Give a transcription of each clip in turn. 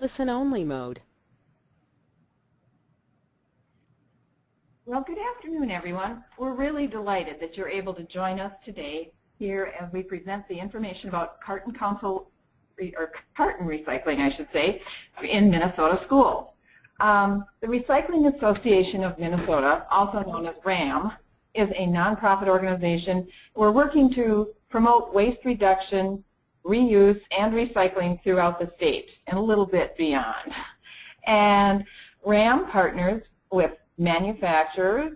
listen-only mode. Well, good afternoon, everyone. We're really delighted that you're able to join us today here as we present the information about Carton recycling, I should say, in Minnesota schools. The Recycling Association of Minnesota, also known as RAM, is a nonprofit organization. We're working to promote waste reduction, reuse, and recycling throughout the state and a little bit beyond. And RAM partners with manufacturers,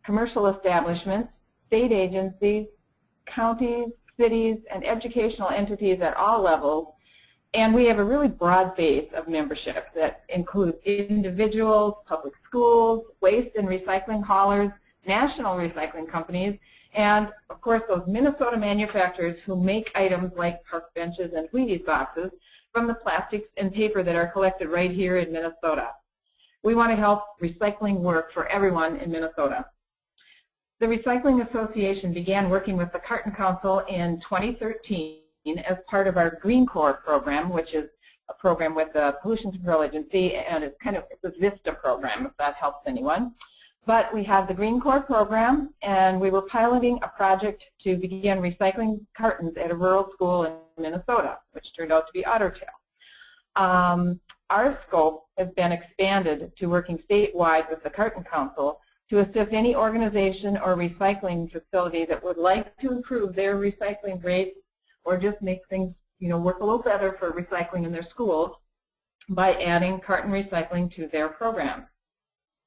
commercial establishments, state agencies, counties, cities, and educational entities at all levels. And we have a really broad base of membership that includes individuals, public schools, waste and recycling haulers, national recycling companies, and of course those Minnesota manufacturers who make items like park benches and Wheaties boxes from the plastics and paper that are collected right here in Minnesota. We want to help recycling work for everyone in Minnesota. The Recycling Association began working with the Carton Council in 2013 as part of our Green Corps program, which is a program with the Pollution Control Agency, and it's a VISTA program, if that helps anyone. But we have the Green Corps program, and we were piloting a project to begin recycling cartons at a rural school in Minnesota, which turned out to be Otter Tail. Our scope has been expanded to working statewide with the Carton Council to assist any organization or recycling facility that would like to improve their recycling rates or just make things work a little better for recycling in their schools by adding carton recycling to their programs.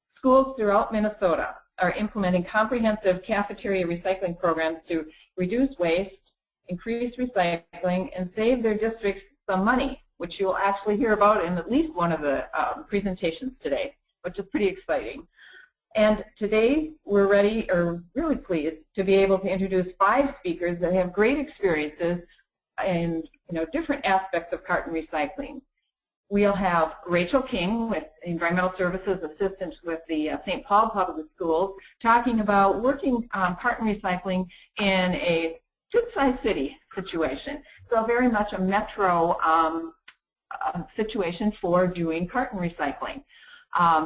Schools throughout Minnesota are implementing comprehensive cafeteria recycling programs to reduce waste, increase recycling, and save their districts some money, which you'll actually hear about in at least one of the presentations today, which is pretty exciting. And today we're really pleased to be able to introduce 5 speakers that have great experiences in different aspects of carton recycling. We'll have Rachel King, with Environmental Services Assistant with the St. Paul Public Schools, talking about working on carton recycling in a good-sized city situation. So very much a metro situation for doing carton recycling.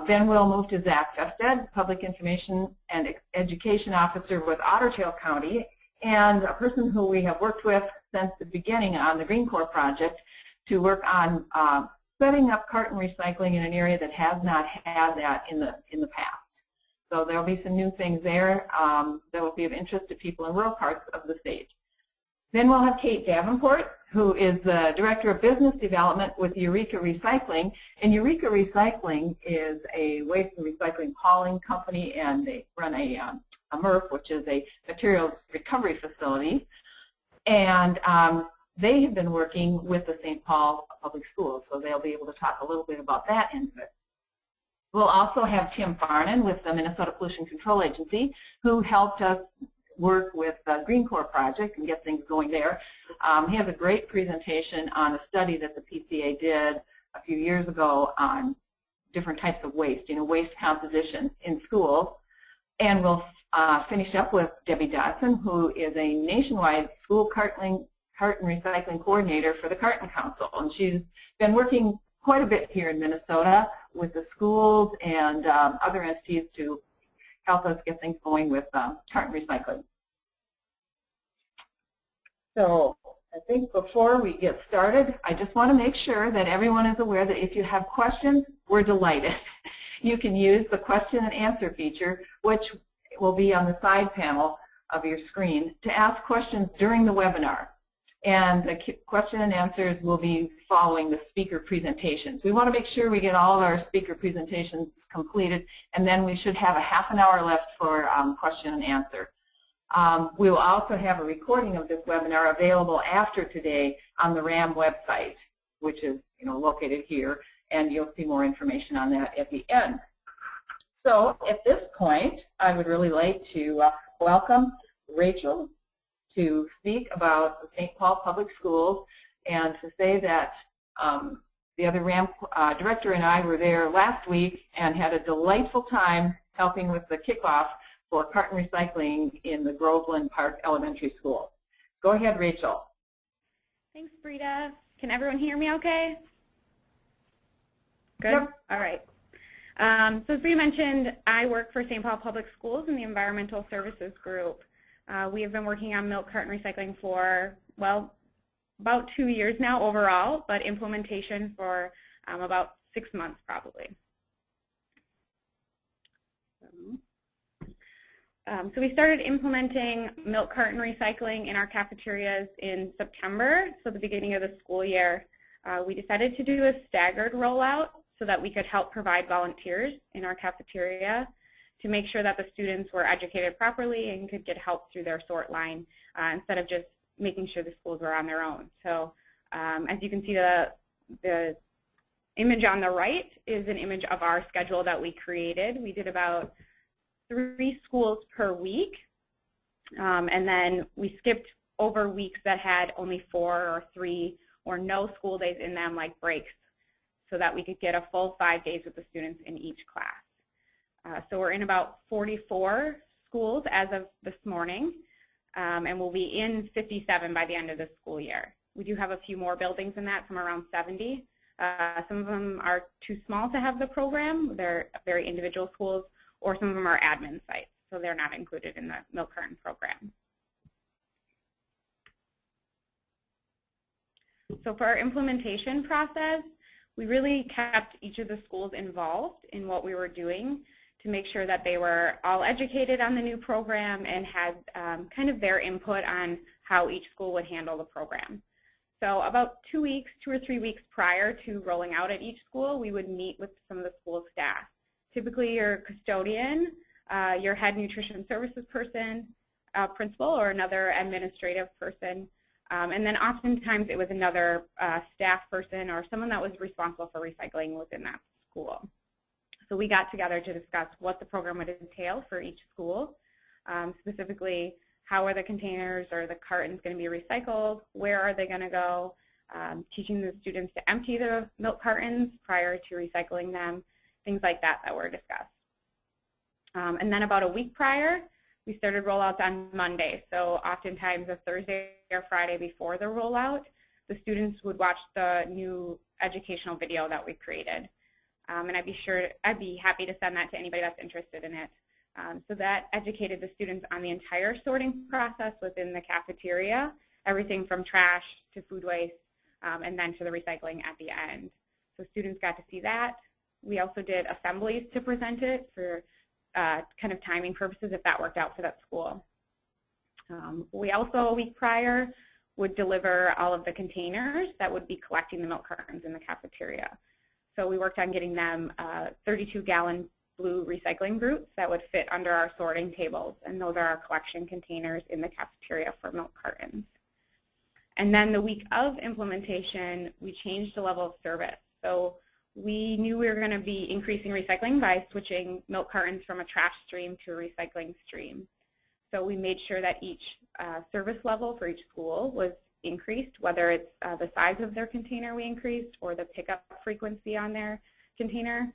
Then we'll move to Zach Fested, Public Information and Education Officer with Otter Tail County, and a person who we have worked with since the beginning on the Green Corps project to work on setting up carton recycling in an area that has not had that in the past. So there'll be some new things there that will be of interest to people in rural parts of the state. Then we'll have Kate Davenport, who is the Director of Business Development with Eureka Recycling. And Eureka Recycling is a waste and recycling hauling company, and they run a MRF, which is a materials recovery facility. And they have been working with the St. Paul Public Schools, so they'll be able to talk a little bit about that end of it. We'll also have Tim Farnan with the Minnesota Pollution Control Agency, who helped us work with the Green Corps project and get things going there. He has a great presentation on a study that the PCA did a few years ago on different types of waste, waste composition in schools. And we'll finish up with Debbie Dodson, who is a nationwide school carton recycling coordinator for the Carton Council. And she's been working quite a bit here in Minnesota with the schools and other entities to help us get things going with carton recycling. So I think before we get started, I just want to make sure that everyone is aware that if you have questions, we're delighted. You can use the question and answer feature, which will be on the side panel of your screen, to ask questions during the webinar. And the question and answers will be following the speaker presentations. We want to make sure we get all of our speaker presentations completed, and then we should have a half an hour left for question and answer. We will also have a recording of this webinar available after today on the RAM website, which is located here, and you'll see more information on that at the end. So at this point, I would really like to welcome Rachel to speak about the St. Paul Public Schools, and to say that the other RAM director and I were there last week and had a delightful time helping with the kickoff for carton recycling in the Groveland Park Elementary School. Go ahead, Rachel. Thanks, Brita. Can everyone hear me okay? Good? Yep. All right. So as we mentioned, I work for St. Paul Public Schools in the Environmental Services Group. We have been working on milk carton recycling for, well, about 2 years now overall, but implementation for about 6 months probably. So we started implementing milk carton recycling in our cafeterias in September, so the beginning of the school year. We decided to do a staggered rollout so that we could help provide volunteers in our cafeteria to make sure that the students were educated properly and could get help through their sort line instead of just making sure the schools were on their own. So as you can see, the image on the right is an image of our schedule that we created. We did about 3 schools per week, and then we skipped over weeks that had only 4 or 3 or no school days in them, like breaks, so that we could get a full 5 days with the students in each class. So we're in about 44 schools as of this morning, and we'll be in 57 by the end of the school year. We do have a few more buildings than that, some around 70. Some of them are too small to have the program. They're very individual schools, or some of them are admin sites, so they're not included in the milk carton program. So for our implementation process, we really kept each of the schools involved in what we were doing to make sure that they were all educated on the new program and had kind of their input on how each school would handle the program. So about 2 or 3 weeks prior to rolling out at each school, we would meet with some of the school staff. Typically your custodian, your head nutrition services person, principal, or another administrative person. And then oftentimes it was another staff person or someone that was responsible for recycling within that school. So we got together to discuss what the program would entail for each school, specifically how are the containers or the cartons going to be recycled, where are they going to go, teaching the students to empty the milk cartons prior to recycling them, things like that were discussed. And then about a week prior, we started rollouts on Monday. So oftentimes a Thursday or Friday before the rollout, the students would watch the new educational video that we created. And I'd be happy to send that to anybody that's interested in it. So that educated the students on the entire sorting process within the cafeteria, everything from trash to food waste, and then to the recycling at the end. So students got to see that. We also did assemblies to present it for kind of timing purposes if that worked out for that school. We also, a week prior, would deliver all of the containers that would be collecting the milk cartons in the cafeteria. So we worked on getting them 32-gallon blue recycling groups that would fit under our sorting tables, and those are our collection containers in the cafeteria for milk cartons. And then the week of implementation, we changed the level of service. So we knew we were going to be increasing recycling by switching milk cartons from a trash stream to a recycling stream. So we made sure that each service level for each school was increased, whether it's the size of their container we increased or the pickup frequency on their container.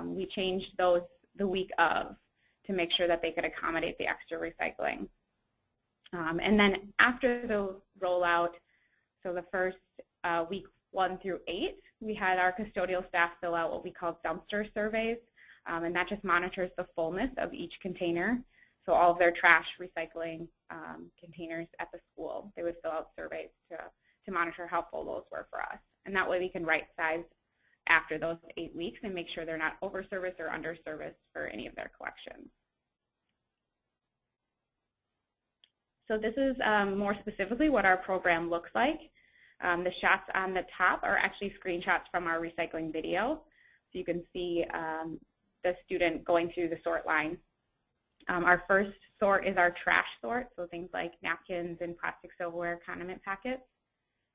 We changed those the week of to make sure that they could accommodate the extra recycling. And then after the rollout, so the first week 1 through 8, we had our custodial staff fill out what we call dumpster surveys, and that just monitors the fullness of each container. So all of their trash recycling containers at the school, they would fill out surveys to monitor how full those were for us. And that way we can right size after those 8 weeks and make sure they're not over-serviced or under-serviced for any of their collections. So this is more specifically what our program looks like. The shots on the top are actually screenshots from our recycling video. So you can see the student going through the sort line. Our first sort is our trash sort, so things like napkins and plastic silverware, condiment packets.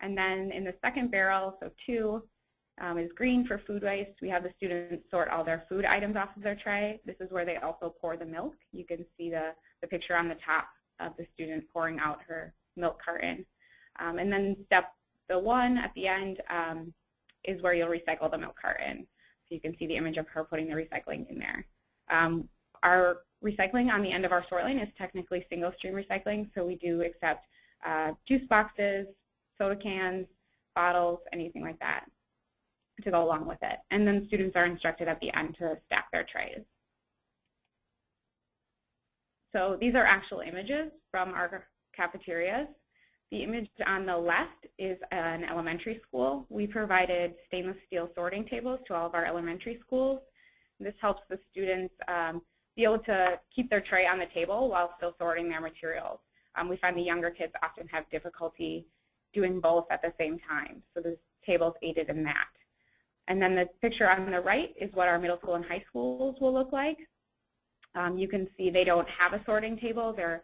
And then in the second barrel, so 2, is green for food waste. We have the students sort all their food items off of their tray. This is where they also pour the milk. You can see the picture on the top of the student pouring out her milk carton. And then step 1 at the end is where you'll recycle the milk carton. So you can see the image of her putting the recycling in there. Our recycling on the end of our sort line is technically single stream recycling, so we do accept juice boxes, soda cans, bottles, anything like that. to go along with it. And then students are instructed at the end to stack their trays. So these are actual images from our cafeterias. The image on the left is an elementary school. We provided stainless steel sorting tables to all of our elementary schools. This helps the students be able to keep their tray on the table while still sorting their materials. We find the younger kids often have difficulty doing both at the same time, so the tables aided in that. And then the picture on the right is what our middle school and high schools will look like. You can see they don't have a sorting table. Their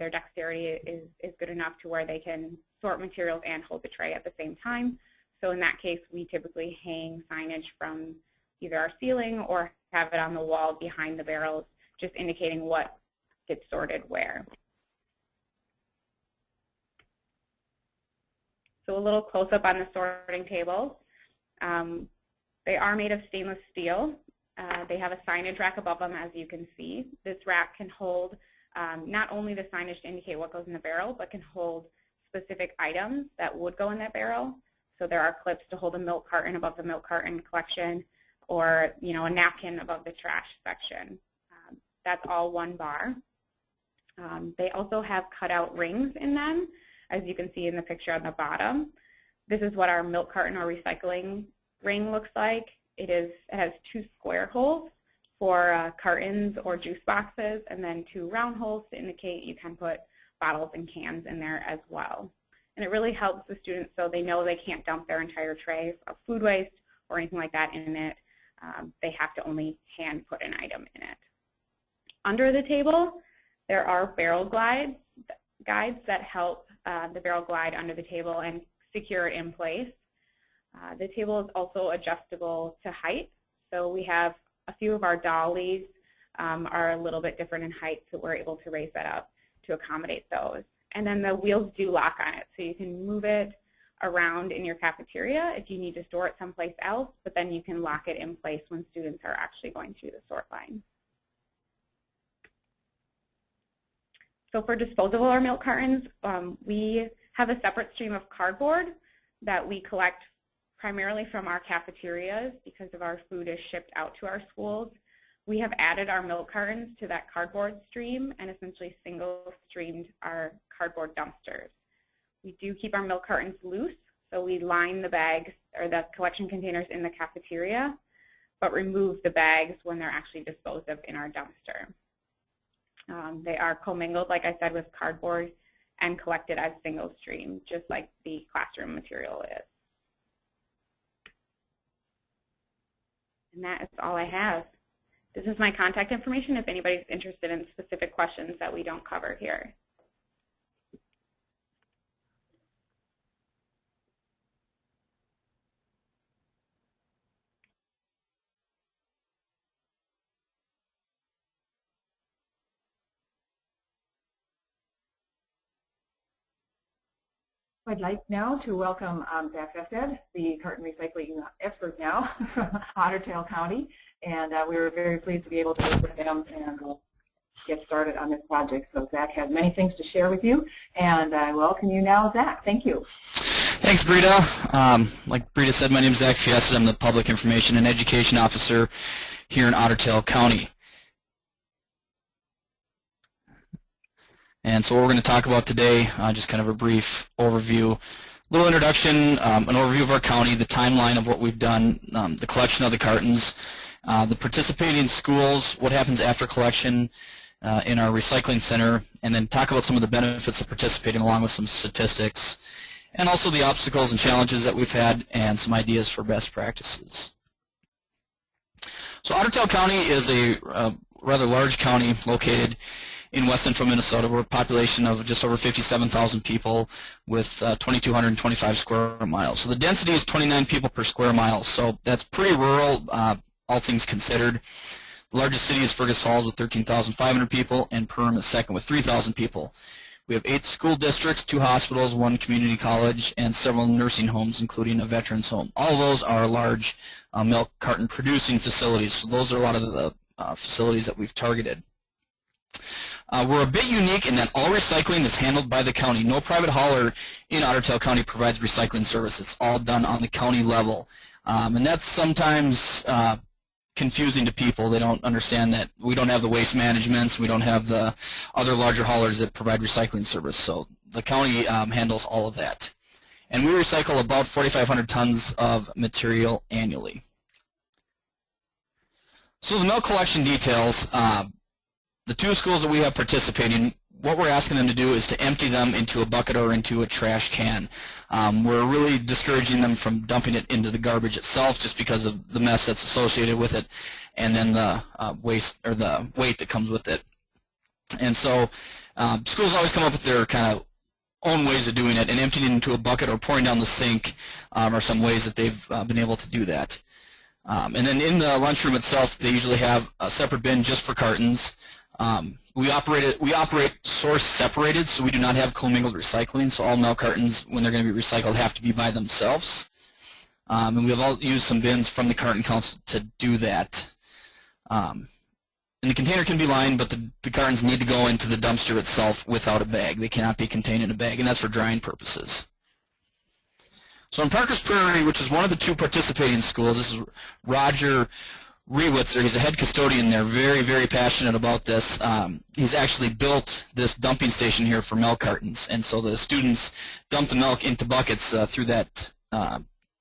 dexterity is good enough to where they can sort materials and hold the tray at the same time. So in that case, we typically hang signage from either our ceiling or have it on the wall behind the barrels, just indicating what gets sorted where. So a little close-up on the sorting tables. They are made of stainless steel. They have a signage rack above them, as you can see. This rack can hold not only the signage to indicate what goes in the barrel, but can hold specific items that would go in that barrel. So there are clips to hold a milk carton above the milk carton collection, or a napkin above the trash section. That's all one bar. They also have cutout rings in them, as you can see in the picture on the bottom. This is what our milk carton or recycling ring looks like. It has 2 square holes for cartons or juice boxes, and then 2 round holes to indicate you can put bottles and cans in there as well. And it really helps the students so they know they can't dump their entire tray of food waste or anything like that in it. They have to only hand put an item in it. Under the table, there are barrel guides that help the barrel glide under the table and secure it in place. The table is also adjustable to height. So we have a few of our dollies are a little bit different in height, so we're able to raise that up to accommodate those. And then the wheels do lock on it, so you can move it around in your cafeteria if you need to store it someplace else, but then you can lock it in place when students are actually going through the sort line. So for disposable or milk cartons, we have a separate stream of cardboard that we collect primarily from our cafeterias because of our food is shipped out to our schools. We have added our milk cartons to that cardboard stream and essentially single streamed our cardboard dumpsters. We do keep our milk cartons loose, so we line the bags or the collection containers in the cafeteria, but remove the bags when they're actually disposed of in our dumpster. They are commingled, like I said, with cardboard and collected as single stream, just like the classroom material is. And that is all I have. This is my contact information if anybody's interested in specific questions that we don't cover here. I'd like now to welcome Zach Vested, the carton recycling expert now from Otter Tail County, and we were very pleased to be able to work with him and get started on this project. So Zach has many things to share with you, and I welcome you now, Zach. Thank you. Thanks, Brita. Like Brita said, my name is Zach Fiesta. I'm the Public Information and Education Officer here in Otter Tail County. And so what we're going to talk about today, just kind of a brief overview, little introduction, an overview of our county, the timeline of what we've done, the collection of the cartons, the participating schools, what happens after collection in our recycling center, and then talk about some of the benefits of participating along with some statistics, and also the obstacles and challenges that we've had and some ideas for best practices. So Otter Tail County is a rather large county located in west central Minnesota. We're a population of just over 57,000 people with 2,225 square miles. So the density is 29 people per square mile, so that's pretty rural, all things considered. The largest city is Fergus Falls with 13,500 people, and Perham is second with 3,000 people. We have 8 school districts, 2 hospitals, 1 community college, and several nursing homes, including a veterans home. All of those are large milk carton producing facilities, so those are a lot of the facilities that we've targeted. We're a bit unique in that all recycling is handled by the county. No private hauler in Otter Tail County provides recycling service. It's all done on the county level. And that's sometimes confusing to people. They don't understand that we don't have the waste managements, we don't have the other larger haulers that provide recycling service. So the county handles all of that. And we recycle about 4,500 tons of material annually. So the milk collection details, the 2 schools that we have participating, what we're asking them to do is to empty them into a bucket or into a trash can. We're really discouraging them from dumping it into the garbage itself just because of the mess that's associated with it and then the waste or the weight that comes with it. And so schools always come up with their kind of own ways of doing it, and emptying it into a bucket or pouring down the sink are some ways that they've been able to do that. And then in the lunchroom itself, they usually have a separate bin just for cartons. We operate source separated, so we do not have commingled recycling. So all milk cartons, when they're going to be recycled, have to be by themselves. And we've all used some bins from the Carton Council to do that. And the container can be lined, but the cartons need to go into the dumpster itself without a bag. They cannot be contained in a bag, and that's for drying purposes. So in Parker's Prairie, which is one of the 2 participating schools, this is Roger Rewitzer. He's a head custodian there, very, very passionate about this. He's actually built this dumping station here for milk cartons, and so the students dump the milk into buckets through that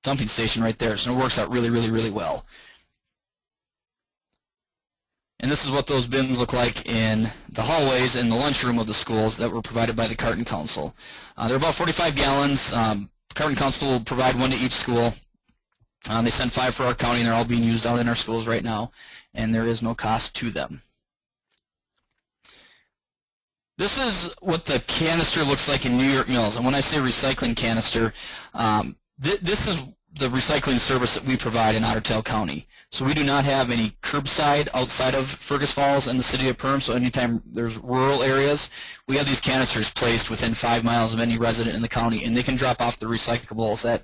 dumping station right there, so it works out really, really, really well. And this is what those bins look like in the hallways and the lunchroom of the schools that were provided by the Carton Council. They're about 45 gallons. Carton Council will provide 1 to each school. They send 5 for our county, and they're all being used out in our schools right now, and there is no cost to them. This is what the canister looks like in New York Mills, and when I say recycling canister, this is the recycling service that we provide in Otter Tail County. So we do not have any curbside outside of Fergus Falls and the city of Perham, so anytime there's rural areas, we have these canisters placed within 5 miles of any resident in the county, and they can drop off the recyclables at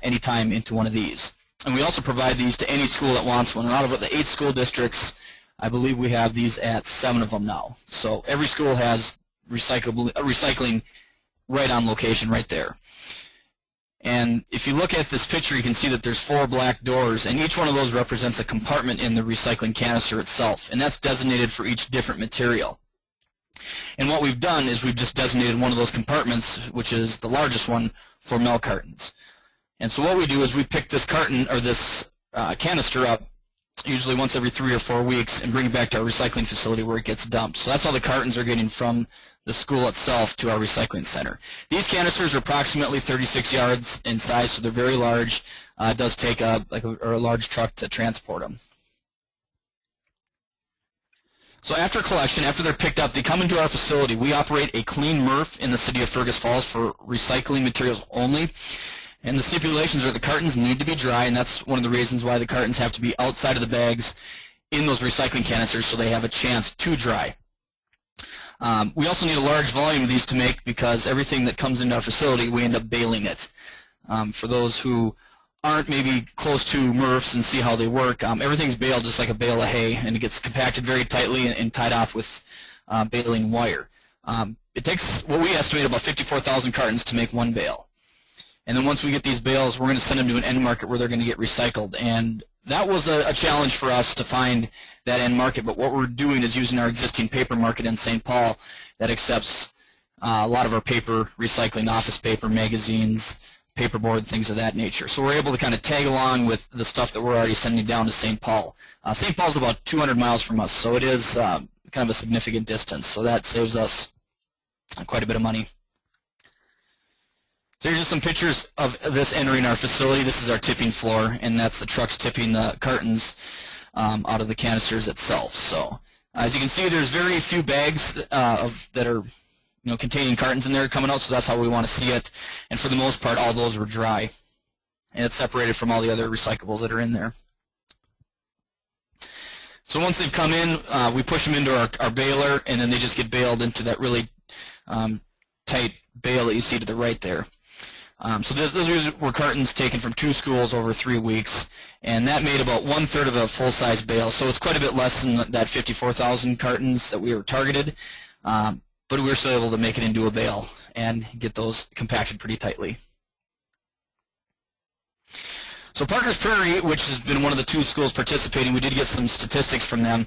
any time into one of these. And we also provide these to any school that wants one. And out of the 8 school districts, I believe we have these at 7 of them now. So every school has recycling right on location right there. And if you look at this picture, you can see that there's 4 black doors, and each one of those represents a compartment in the recycling canister itself, and that's designated for each different material. And what we've done is we've just designated one of those compartments, which is the largest one, for milk cartons. And so what we do is we pick this carton or this canister up usually once every 3 or 4 weeks and bring it back to our recycling facility where it gets dumped. So that's all the cartons are getting from the school itself to our recycling center. These canisters are approximately 36 yards in size, so they're very large. It does take a large truck to transport them. So after collection, after they're picked up, they come into our facility. We operate a clean MRF in the city of Fergus Falls for recycling materials only. And the stipulations are the cartons need to be dry, and that's one of the reasons why the cartons have to be outside of the bags in those recycling canisters so they have a chance to dry. We also need a large volume of these to make because everything that comes into our facility, we end up baling it. For those who aren't maybe close to MRFs and see how they work, everything's baled just like a bale of hay, and it gets compacted very tightly and tied off with baling wire. It takes what we estimate about 54,000 cartons to make 1 bale. And then once we get these bales, we're going to send them to an end market where they're going to get recycled. And that was a challenge for us to find that end market. But what we're doing is using our existing paper market in St. Paul that accepts a lot of our paper recycling, office paper, magazines, paperboard, things of that nature. So we're able to kind of tag along with the stuff that we're already sending down to St. Paul. St. Paul's about 200 miles from us, so it is kind of a significant distance. So that saves us quite a bit of money. So here's just some pictures of this entering our facility. This is our tipping floor, and that's the trucks tipping the cartons out of the canisters itself. So as you can see, there's very few bags that are containing cartons in there coming out, so that's how we want to see it. And for the most part, all those were dry, and it's separated from all the other recyclables that are in there. So once they've come in, we push them into our baler, and then they just get baled into that really tight bale that you see to the right there. So those were cartons taken from 2 schools over 3 weeks, and that made about 1/3 of a full-size bale. So it's quite a bit less than that 54,000 cartons that we were targeted, but we were still able to make it into a bale and get those compacted pretty tightly. So Parker's Prairie, which has been one of the 2 schools participating, we did get some statistics from them.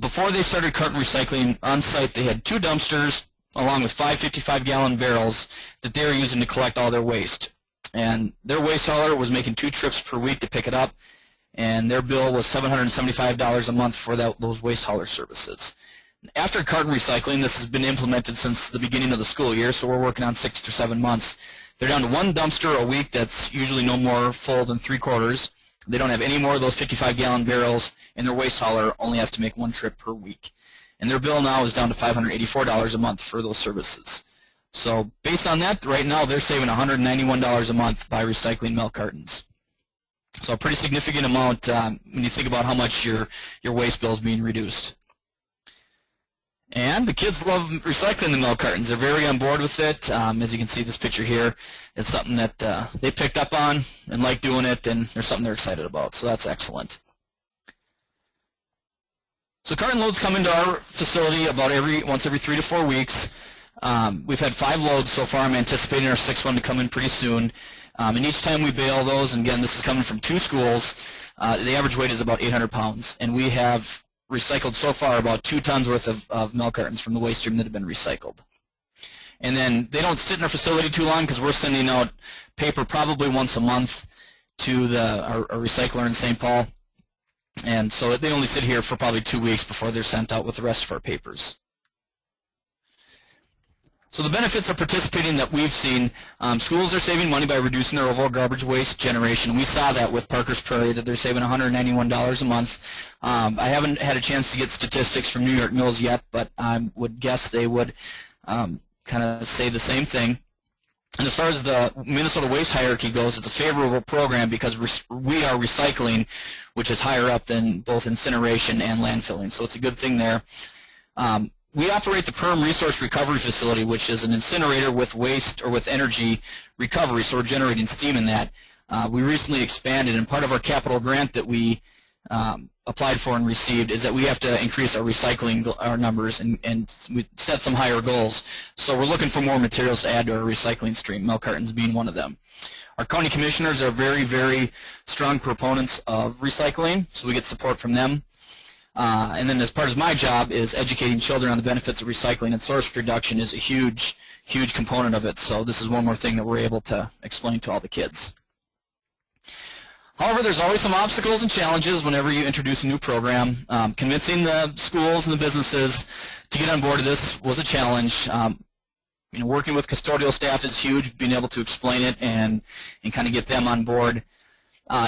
Before they started carton recycling on site, they had 2 dumpsters along with 5 55-gallon barrels that they were using to collect all their waste. And their waste hauler was making 2 trips per week to pick it up, and their bill was $775 a month for those waste hauler services. After carton recycling, this has been implemented since the beginning of the school year, so we're working on 6 or 7 months. They're down to 1 dumpster a week that's usually no more full than 3/4. They don't have any more of those 55-gallon barrels, and their waste hauler only has to make 1 trip per week. And their bill now is down to $584 a month for those services. So based on that, right now they're saving $191 a month by recycling milk cartons. So a pretty significant amount when you think about how much your waste bill is being reduced. And the kids love recycling the milk cartons. They're very on board with it. As you can see this picture here, it's something that they picked up on and like doing it, and there's something they're excited about. So that's excellent. So carton loads come into our facility about once every 3 to 4 weeks. We've had 5 loads so far. I'm anticipating our 6th one to come in pretty soon. And each time we bail those, and again, this is coming from 2 schools, the average weight is about 800 pounds. And we have recycled so far about 2 tons worth of milk cartons from the waste stream that have been recycled. And then they don't sit in our facility too long because we're sending out paper probably once a month to our recycler in St. Paul. And so they only sit here for probably 2 weeks before they're sent out with the rest of our papers. So the benefits of participating that we've seen, schools are saving money by reducing their overall garbage waste generation. We saw that with Parker's Prairie, that they're saving $191 a month. I haven't had a chance to get statistics from New York Mills yet, but I would guess they would kind of say the same thing. And as far as the Minnesota waste hierarchy goes, it's a favorable program because we are recycling, which is higher up than both incineration and landfilling. So it's a good thing there. We operate the PERM Resource Recovery Facility, which is an incinerator with waste or with energy recovery, so we're generating steam in that. We recently expanded, and part of our capital grant that we applied for and received is that we have to increase our recycling numbers, and we set some higher goals. So we're looking for more materials to add to our recycling stream, milk cartons being one of them. Our county commissioners are very, very strong proponents of recycling, so we get support from them. And then as part of my job is educating children on the benefits of recycling, and source reduction is a huge, huge component of it. So this is one more thing that we're able to explain to all the kids. However, there's always some obstacles and challenges whenever you introduce a new program. Convincing the schools and the businesses to get on board with this was a challenge. Working with custodial staff is huge, being able to explain it and kind of get them on board.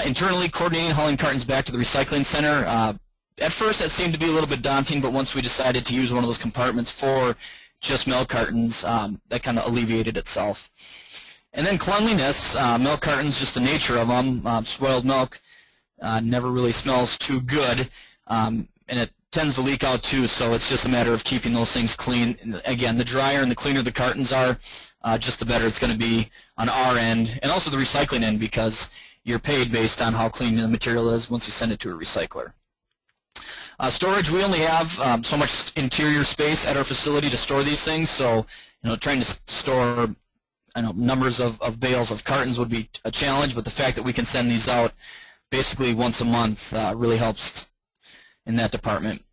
Internally, coordinating hauling cartons back to the recycling center. At first, that seemed to be a little bit daunting, but once we decided to use one of those compartments for just milk cartons, that kind of alleviated itself. And then cleanliness, milk cartons, just the nature of them, spoiled milk never really smells too good, and it tends to leak out too, so it's just a matter of keeping those things clean. And again, the drier and the cleaner the cartons are, just the better it's going to be on our end, and also the recycling end, because you're paid based on how clean the material is once you send it to a recycler. Storage, we only have so much interior space at our facility to store these things, so trying to store numbers of bales of cartons would be a challenge, but the fact that we can send these out basically once a month really helps in that department.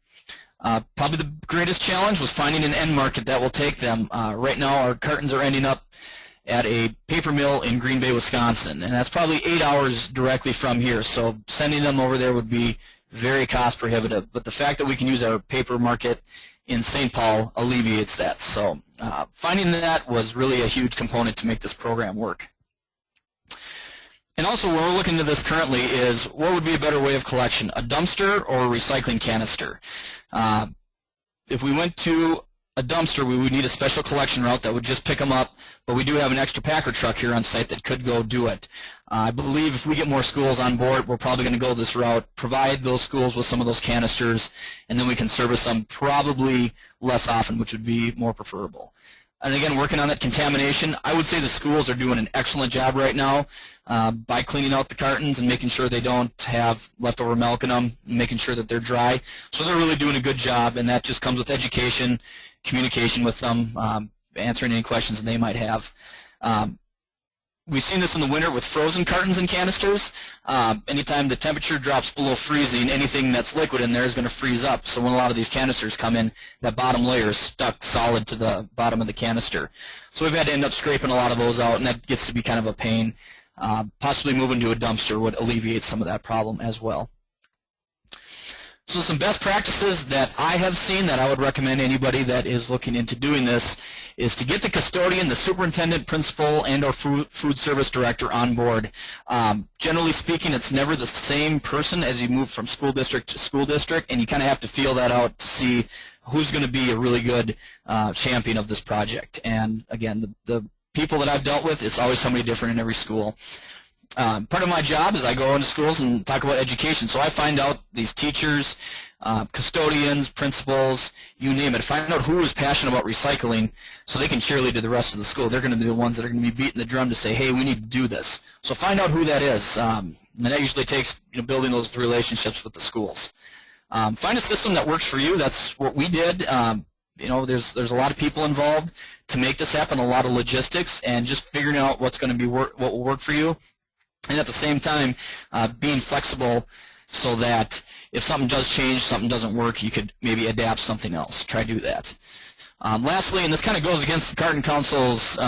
Probably the greatest challenge was finding an end market that will take them. Right now our cartons are ending up at a paper mill in Green Bay, Wisconsin, and that's probably 8 hours directly from here, so sending them over there would be very cost prohibitive, but the fact that we can use our paper market in St. Paul alleviates that. So finding that was really a huge component to make this program work. And also, when we're looking into this currently is what would be a better way of collection, a dumpster or a recycling canister? If we went to a dumpster, we would need a special collection route that would just pick them up, but we do have an extra packer truck here on site that could go do it. I believe if we get more schools on board, we're probably going to go this route, provide those schools with some of those canisters, and then we can service them probably less often, which would be more preferable. And again, working on that contamination, I would say the schools are doing an excellent job right now by cleaning out the cartons and making sure they don't have leftover milk in them, and making sure that they're dry. So they're really doing a good job, and that just comes with education, communication with them, answering any questions that they might have. we've seen this in the winter with frozen cartons and canisters. Anytime the temperature drops below freezing, anything that's liquid in there is going to freeze up. So when a lot of these canisters come in, that bottom layer is stuck solid to the bottom of the canister. So we've had to end up scraping a lot of those out, and that gets to be kind of a pain. Possibly moving to a dumpster would alleviate some of that problem as well. So some best practices that I have seen that I would recommend anybody that is looking into doing this is to get the custodian, the superintendent, principal, and or food service director on board. Generally speaking, it's never the same person as you move from school district to school district, and you kind of have to feel that out to see who's going to be a really good champion of this project. And again, the people that I've dealt with, it's always somebody different in every school. Part of my job is I go into schools and talk about education. So I find out these teachers, custodians, principals, you name it. Find out who is passionate about recycling so they can cheerlead to the rest of the school. They're going to be the ones that are going to be beating the drum to say, hey, we need to do this. So find out who that is. And that usually takes building those relationships with the schools. Find a system that works for you. That's what we did. There's a lot of people involved to make this happen, a lot of logistics, and just figuring out what's going to be what will work for you. And at the same time, being flexible so that if something does change, something doesn't work, you could maybe adapt something else. Try to do that. Lastly, and this kind of goes against the Carton Council's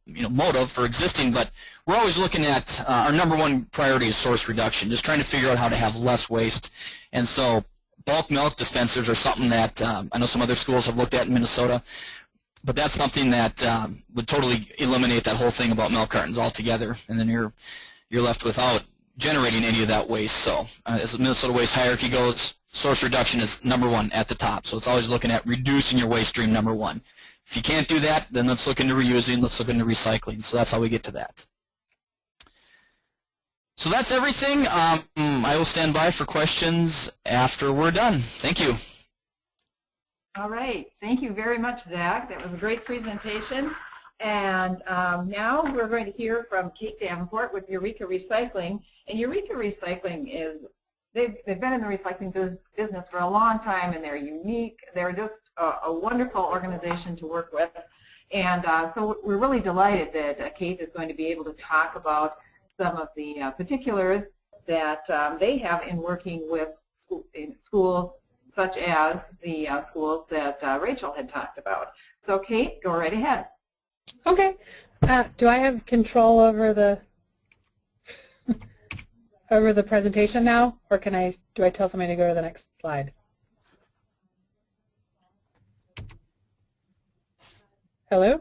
motive for existing, but we're always looking at our number one priority is source reduction, just trying to figure out how to have less waste. And so bulk milk dispensers are something that I know some other schools have looked at in Minnesota, but that's something that would totally eliminate that whole thing about milk cartons altogether, and then you're left without generating any of that waste. So as the Minnesota waste hierarchy goes, source reduction is number one at the top. So it's always looking at reducing your waste stream, number one. If you can't do that, then let's look into reusing, let's look into recycling. So that's how we get to that. So that's everything. I will stand by for questions after we're done. Thank you. All right. Thank you very much, Zach. That was a great presentation. And now we're going to hear from Kate Davenport with Eureka Recycling. And Eureka Recycling is, they've been in the recycling business for a long time, and they're unique. They're just a wonderful organization to work with. And so we're really delighted that Kate is going to be able to talk about some of the particulars that they have in working with schools such as the schools that Rachel had talked about. So Kate, go right ahead. Okay. Do I have control over the presentation now, or do I tell somebody to go to the next slide? Hello?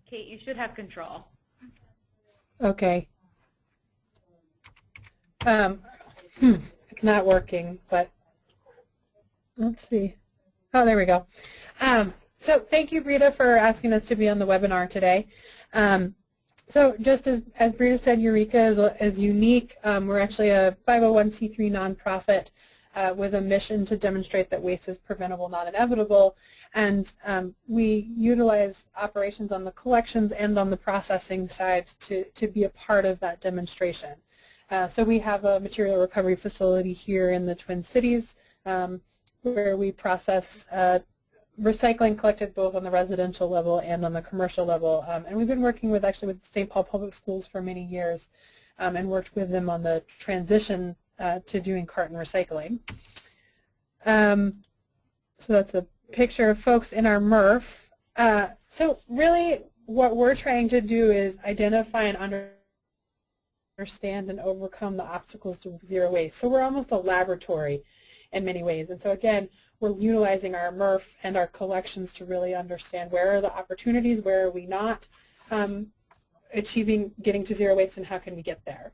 Kate, you should have control. Okay. It's not working, but let's see. Oh, there we go. So thank you, Brita, for asking us to be on the webinar today. So just as Brita said, Eureka is unique. We're actually a 501c3 nonprofit with a mission to demonstrate that waste is preventable, not inevitable. And we utilize operations on the collections and on the processing side to be a part of that demonstration. So we have a material recovery facility here in the Twin Cities where we process recycling collected both on the residential level and on the commercial level. And we've been working with St. Paul Public Schools for many years and worked with them on the transition to doing carton recycling. So that's a picture of folks in our MRF. So really what we're trying to do is identify and understand and overcome the obstacles to zero waste. So we're almost a laboratory in many ways. And so again, we're utilizing our MRF and our collections to really understand where are the opportunities, where are we not getting to zero waste, and how can we get there.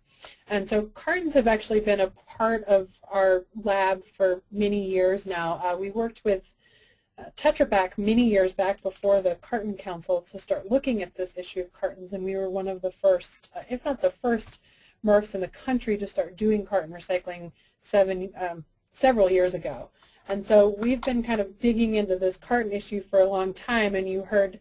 And so cartons have actually been a part of our lab for many years now. We worked with Tetra Pak many years back before the Carton Council to start looking at this issue of cartons, and we were one of the first, if not the first, MRFs in the country to start doing carton recycling several years ago. And so we've been kind of digging into this carton issue for a long time, and you heard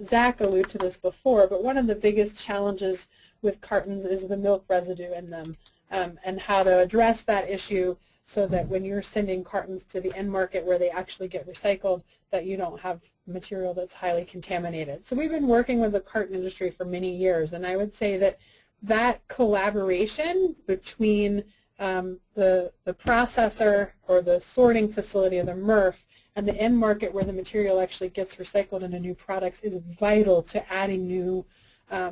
Zach allude to this before, but one of the biggest challenges with cartons is the milk residue in them, and how to address that issue so that when you're sending cartons to the end market where they actually get recycled, that you don't have material that's highly contaminated. So we've been working with the carton industry for many years, and I would say that that collaboration between the processor or the sorting facility of the MRF and the end market where the material actually gets recycled into new products is vital to adding new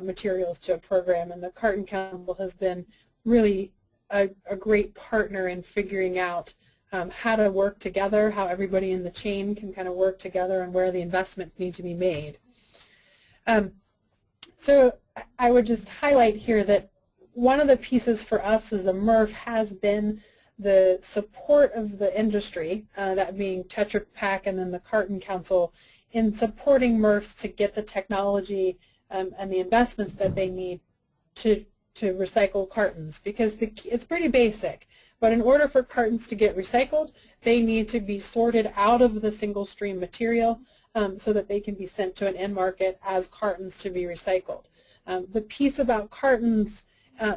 materials to a program. And the Carton Council has been really a great partner in figuring out how to work together, how everybody in the chain can kind of work together, and where the investments need to be made. So I would just highlight here that one of the pieces for us as a MRF has been the support of the industry, that being Tetra Pak and then the Carton Council, in supporting MRFs to get the technology and the investments that they need to recycle cartons, because it's pretty basic. But in order for cartons to get recycled, they need to be sorted out of the single stream material so that they can be sent to an end market as cartons to be recycled. The piece about cartons,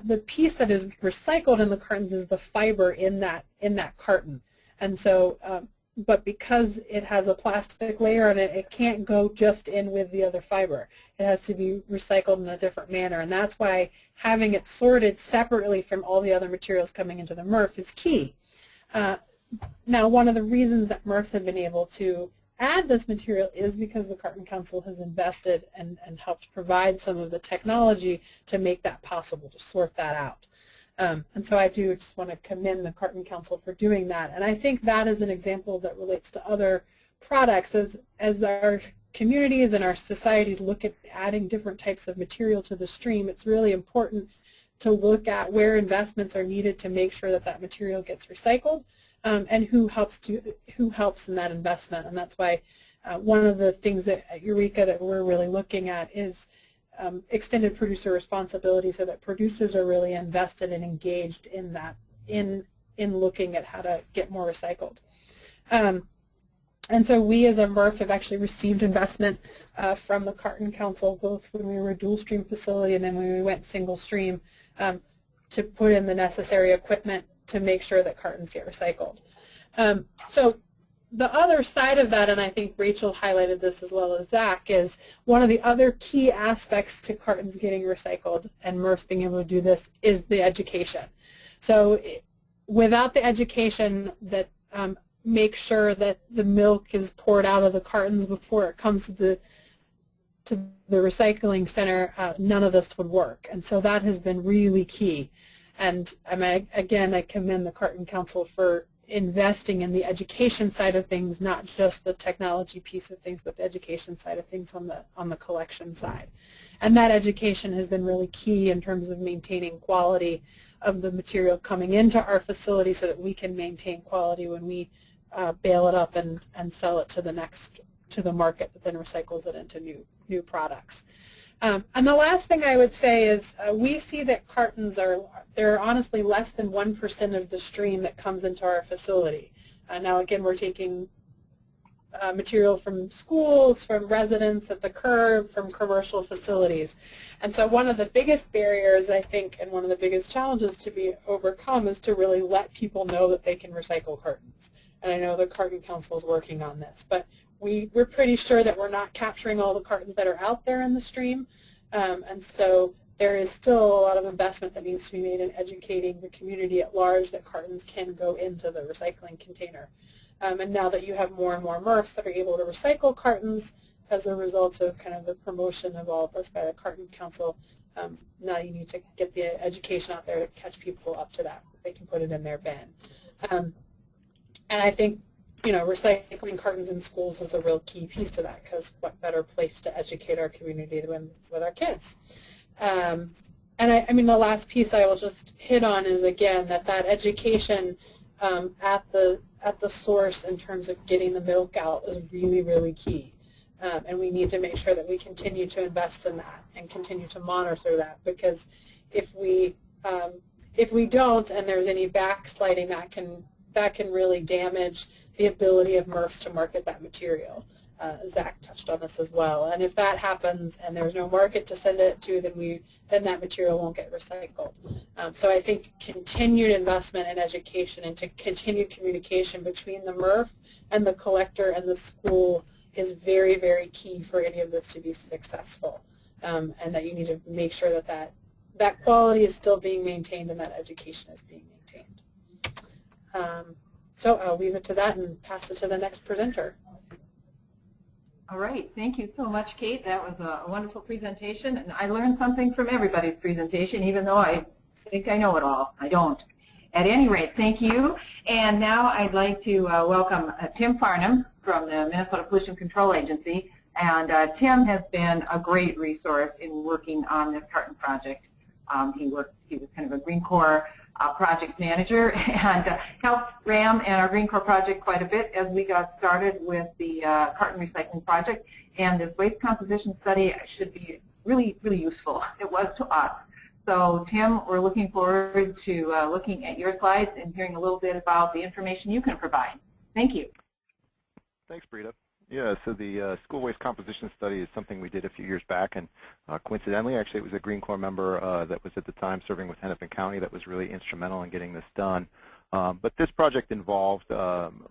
the piece that is recycled in the cartons is the fiber in that carton. And so, but because it has a plastic layer on it, it can't go just in with the other fiber. It has to be recycled in a different manner, and that's why having it sorted separately from all the other materials coming into the MRF is key. Now, one of the reasons that MRFs have been able to add this material is because the Carton Council has invested and helped provide some of the technology to make that possible, to sort that out. And so I do just want to commend the Carton Council for doing that. And I think that is an example that relates to other products. As our communities and our societies look at adding different types of material to the stream, it's really important to look at where investments are needed to make sure that that material gets recycled, and who helps in that investment. And that's why one of the things that at Eureka that we're really looking at is extended producer responsibility, so that producers are really invested and engaged in that, in looking at how to get more recycled. And so we as a MRF have actually received investment from the Carton Council, both when we were a dual stream facility and then when we went single stream, to put in the necessary equipment to make sure that cartons get recycled. So the other side of that, and I think Rachel highlighted this as well as Zach, is one of the other key aspects to cartons getting recycled and MRFs being able to do this is the education. So without the education that makes sure that the milk is poured out of the cartons before it comes to the recycling center, none of this would work. And so that has been really key. And I mean, again, I commend the Carton Council for investing in the education side of things, not just the technology piece of things, but the education side of things on the collection side. And that education has been really key in terms of maintaining quality of the material coming into our facility, so that we can maintain quality when we bale it up and sell it to the market that then recycles it into new products. And the last thing I would say is we see that cartons they're honestly less than 1% of the stream that comes into our facility. Now again, we're taking material from schools, from residents at the curb, from commercial facilities. And so one of the biggest barriers, I think, and one of the biggest challenges to be overcome is to really let people know that they can recycle cartons. And I know the Carton Council is working on this, but we're pretty sure that we're not capturing all the cartons that are out there in the stream, and so there is still a lot of investment that needs to be made in educating the community at large that cartons can go into the recycling container. And now that you have more and more MRFs that are able to recycle cartons as a result of kind of the promotion of all of this by the Carton Council, now you need to get the education out there to catch people up to that. They can put it in their bin. And I think, you know, recycling cartons in schools is a real key piece to that, because what better place to educate our community than with our kids. And I mean, the last piece I will just hit on is, again, that education at the source in terms of getting the milk out is really, really key. And we need to make sure that we continue to invest in that and continue to monitor that, because if we don't, and there's any backsliding, that can really damage the ability of MRFs to market that material. Zach touched on this as well. And if that happens and there's no market to send it to, then that material won't get recycled. So I think continued investment in education and to continued communication between the MRF and the collector and the school is very, very key for any of this to be successful. And that you need to make sure that quality is still being maintained and that education is being maintained. So I'll leave it to that and pass it to the next presenter. All right, thank you so much, Kate. That was a wonderful presentation, and I learned something from everybody's presentation, even though I think I know it all. I don't. At any rate, thank you. And now I'd like to welcome Tim Farnham from the Minnesota Pollution Control Agency. And Tim has been a great resource in working on this Carton project. He was kind of a Green Corps project manager and helped RAM and our Green Corps project quite a bit as we got started with the carton recycling project. And this waste composition study should be really, really useful. It was to us. So Tim, we're looking forward to looking at your slides and hearing a little bit about the information you can provide. Thank you. Thanks, Brita. Yeah, so the school waste composition study is something we did a few years back, and coincidentally, actually, it was a Green Corps member that was at the time serving with Hennepin County that was really instrumental in getting this done. But this project involved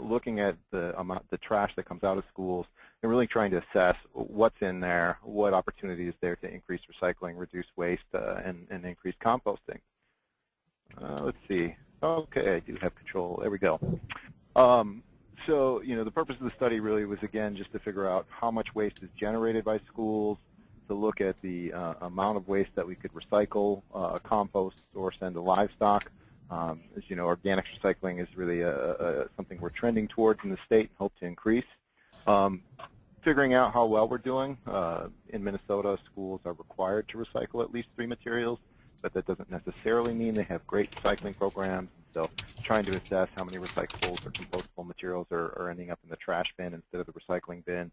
looking at the trash that comes out of schools and really trying to assess what's in there, what opportunity is there to increase recycling, reduce waste, and increase composting. Let's see. Okay, I do have control. There we go. So, the purpose of the study really was, again, just to figure out how much waste is generated by schools, to look at the amount of waste that we could recycle, compost, or send to livestock. As you know, organics recycling is really something we're trending towards in the state and hope to increase. Figuring out how well we're doing. In Minnesota, schools are required to recycle at least 3 materials, but that doesn't necessarily mean they have great recycling programs. So trying to assess how many recyclables or compostable materials are ending up in the trash bin instead of the recycling bin.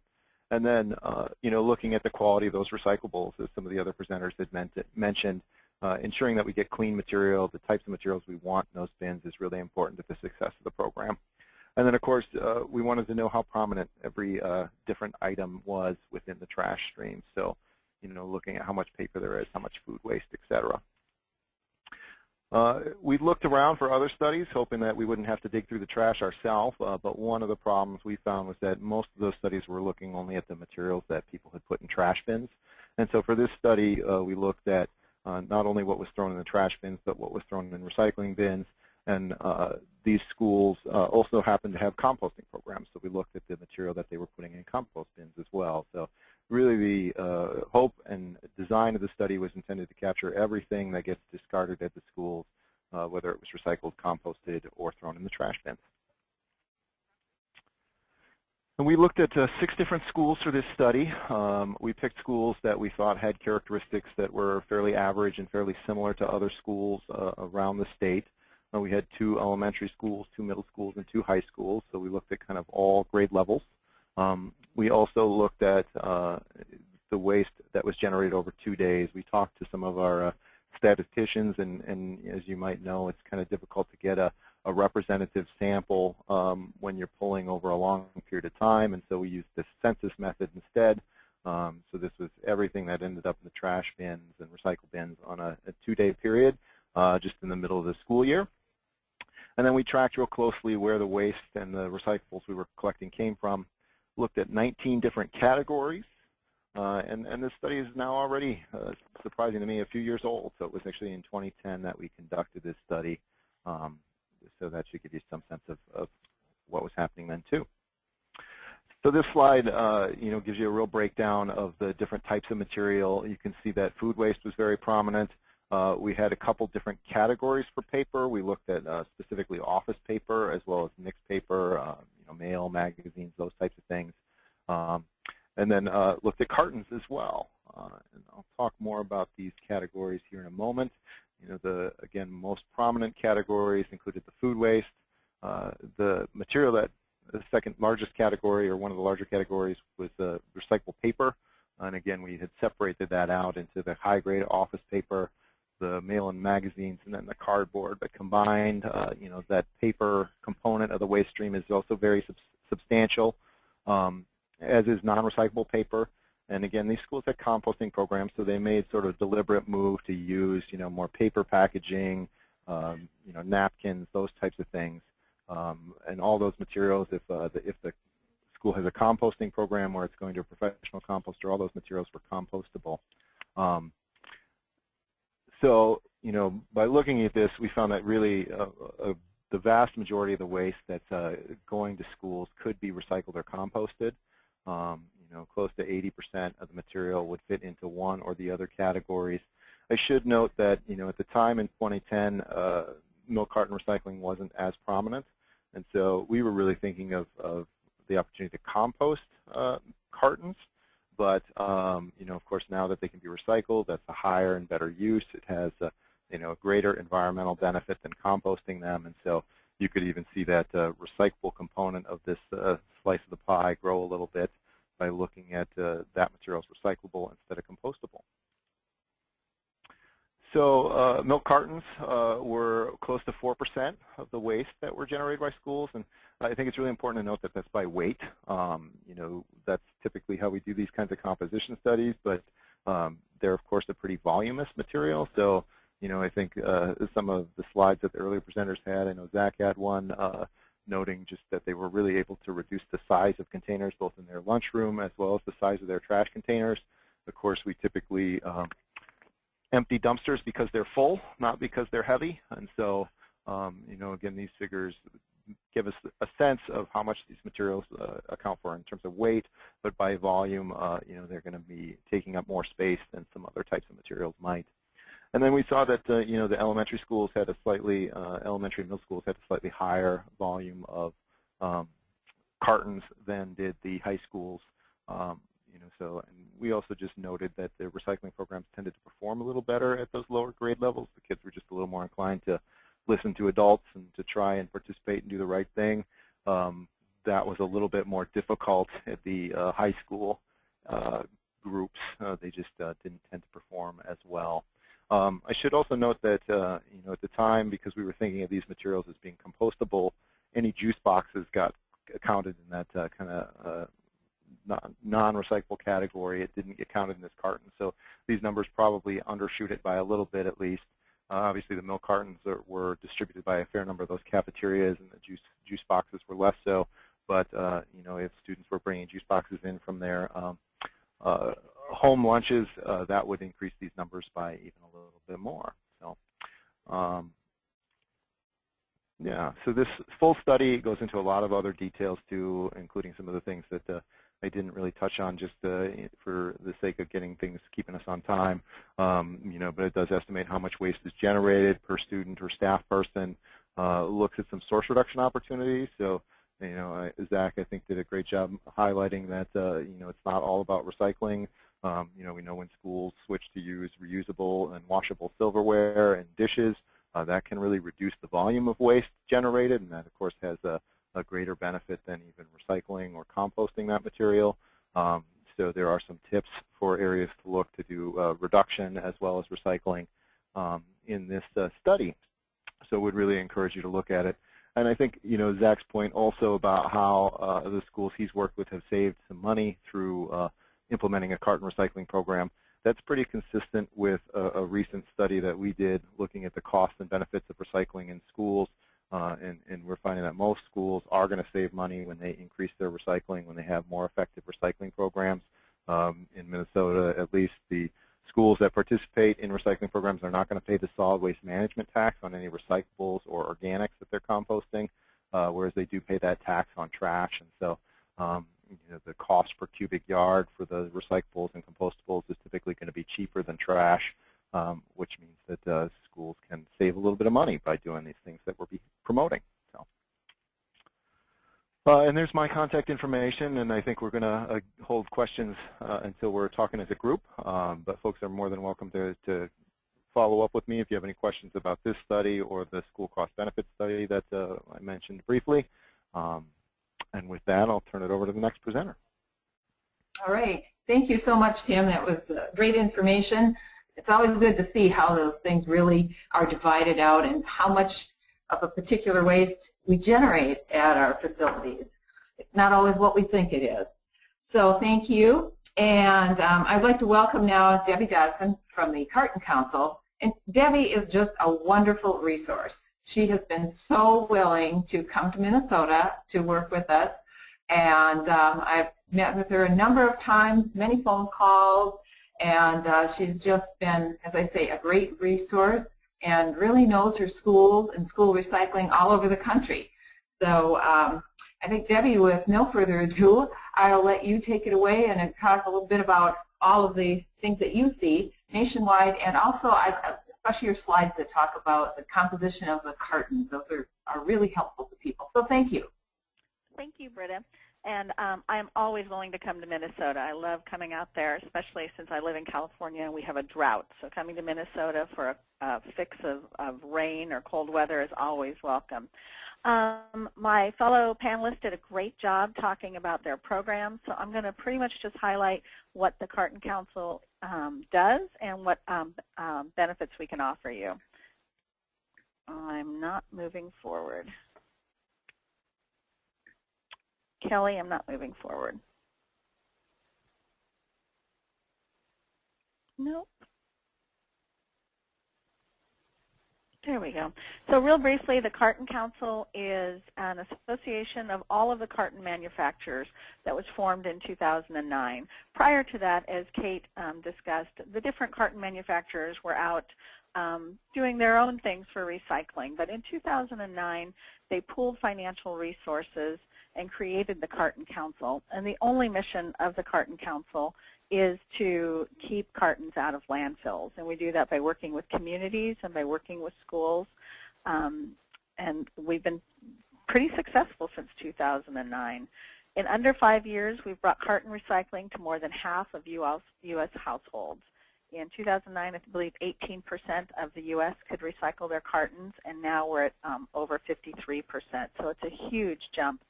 And then, looking at the quality of those recyclables, as some of the other presenters had mentioned, ensuring that we get clean material, the types of materials we want in those bins is really important to the success of the program. And then, of course, we wanted to know how prominent every different item was within the trash stream. So, looking at how much paper there is, how much food waste, et cetera. We looked around for other studies, hoping that we wouldn't have to dig through the trash ourselves, but one of the problems we found was that most of those studies were looking only at the materials that people had put in trash bins. And so for this study, we looked at not only what was thrown in the trash bins, but what was thrown in recycling bins. And these schools also happened to have composting programs, so we looked at the material that they were putting in compost bins as well. So really the hope and design of the study was intended to capture everything that gets discarded at the schools, whether it was recycled, composted, or thrown in the trash bins. And we looked at 6 different schools for this study. We picked schools that we thought had characteristics that were fairly average and fairly similar to other schools around the state. We had 2 elementary schools, 2 middle schools, and 2 high schools, so we looked at kind of all grade levels. We also looked at the waste that was generated over 2 days. We talked to some of our statisticians, and as you might know, it's kind of difficult to get a representative sample when you're pulling over a long period of time, and so we used the census method instead. So this was everything that ended up in the trash bins and recycle bins on a 2-day period, just in the middle of the school year. And then we tracked real closely where the waste and the recyclables we were collecting came from, looked at 19 different categories, and this study is now already, surprising to me, a few years old. So it was actually in 2010 that we conducted this study, so that should give you some sense of what was happening then too. So this slide, gives you a real breakdown of the different types of material. You can see that food waste was very prominent. We had a couple different categories for paper. We looked at specifically office paper as well as mixed paper, mail, magazines, those types of things. And then looked at cartons as well. And I'll talk more about these categories here in a moment. Again, most prominent categories included the food waste. The material that the second largest category, or one of the larger categories, was recyclable paper. And again, we had separated that out into the high-grade office paper, the mail and magazines, and then the cardboard. But combined, that paper component of the waste stream is also very substantial. as is non-recyclable paper. And again, these schools had composting programs, so they made sort of deliberate move to use, more paper packaging, napkins, those types of things, and all those materials. If the school has a composting program where it's going to a professional composter, all those materials were compostable. So, by looking at this, we found that really the vast majority of the waste that's going to schools could be recycled or composted. Close to 80% of the material would fit into one or the other categories. I should note that, at the time in 2010, milk carton recycling wasn't as prominent, and so we were really thinking of the opportunity to compost cartons. But, of course, now that they can be recycled, that's a higher and better use. It has, a greater environmental benefit than composting them. And so you could even see that recyclable component of this slice of the pie grow a little bit by looking at that material as recyclable instead of compostable. So milk cartons were close to 4% of the waste that were generated by schools, and I think it's really important to note that that's by weight. That's typically how we do these kinds of composition studies, but they're of course a pretty voluminous material. So I think some of the slides that the earlier presenters had, I know Zach had one, noting just that they were really able to reduce the size of containers both in their lunchroom as well as the size of their trash containers. Of course, we typically empty dumpsters because they're full, not because they're heavy. And so, again, these figures give us a sense of how much these materials account for in terms of weight, but by volume, they're going to be taking up more space than some other types of materials might. And then we saw that the elementary schools had a slightly, elementary and middle schools had a slightly higher volume of cartons than did the high schools. And we also just noted that the recycling programs tended to perform a little better at those lower grade levels. The kids were just a little more inclined to listen to adults and to try and participate and do the right thing. That was a little bit more difficult at the high school groups. They just didn't tend to perform as well. I should also note that at the time, because we were thinking of these materials as being compostable, any juice boxes got counted in that kind of non-recyclable category. It didn't get counted in this carton, so these numbers probably undershoot it by a little bit at least. Obviously, the milk cartons were distributed by a fair number of those cafeterias, and the juice boxes were less so. But if students were bringing juice boxes in from their home lunches, that would increase these numbers by even a little bit more. So, yeah. So this full study goes into a lot of other details too, including some of the things that I didn't really touch on just for the sake of keeping us on time. But it does estimate how much waste is generated per student or staff person. Looks at some source reduction opportunities. So, Zach, I think, did a great job highlighting that, it's not all about recycling. We know when schools switch to use reusable and washable silverware and dishes, that can really reduce the volume of waste generated, and that, of course, has a greater benefit than even recycling or composting that material. So there are some tips for areas to look to do reduction as well as recycling in this study. So would really encourage you to look at it. And I think, Zach's point also about how the schools he's worked with have saved some money through implementing a carton recycling program, that's pretty consistent with a recent study that we did looking at the costs and benefits of recycling in schools. And we're finding that most schools are going to save money when they increase their recycling, when they have more effective recycling programs. In Minnesota, at least, the schools that participate in recycling programs are not going to pay the solid waste management tax on any recyclables or organics that they're composting, whereas they do pay that tax on trash. And so the cost per cubic yard for the recyclables and compostables is typically going to be cheaper than trash, which means that schools can save a little bit of money by doing these things that we're promoting. So, and there's my contact information, and I think we're going to hold questions until we're talking as a group, but folks are more than welcome to follow up with me if you have any questions about this study or the school cost benefit study that I mentioned briefly. And with that, I'll turn it over to the next presenter. All right. Thank you so much, Tim. That was great information. It's always good to see how those things really are divided out and how much of a particular waste we generate at our facilities. It's not always what we think it is. So thank you. And I'd like to welcome now Debbie Dodson from the Carton Council. And Debbie is just a wonderful resource. She has been so willing to come to Minnesota to work with us. And I've met with her a number of times, many phone calls, and she's just been, as I say, a great resource and really knows her schools and school recycling all over the country. So I think, Debbie, with no further ado, I'll let you take it away and talk a little bit about all of the things that you see nationwide, and also especially your slides that talk about the composition of the cartons. Those are really helpful to people. So thank you. Thank you, Britta. And I'm always willing to come to Minnesota. I love coming out there, especially since I live in California and we have a drought. So coming to Minnesota for a fix of rain or cold weather is always welcome. My fellow panelists did a great job talking about their program, so I'm going to pretty much just highlight what the Carton Council does and what benefits we can offer you. I'm not moving forward. Kelly, I'm not moving forward. Nope. There we go. So real briefly, the Carton Council is an association of all of the carton manufacturers that was formed in 2009. Prior to that, as Kate discussed, the different carton manufacturers were out doing their own things for recycling. But in 2009, they pooled financial resources and created the Carton Council. And the only mission of the Carton Council is to keep cartons out of landfills. And we do that by working with communities and by working with schools. And we've been pretty successful since 2009. In under 5 years, we've brought carton recycling to more than half of U.S. households. In 2009, I believe 18% of the U.S. could recycle their cartons, and now we're at over 53%. So it's a huge jump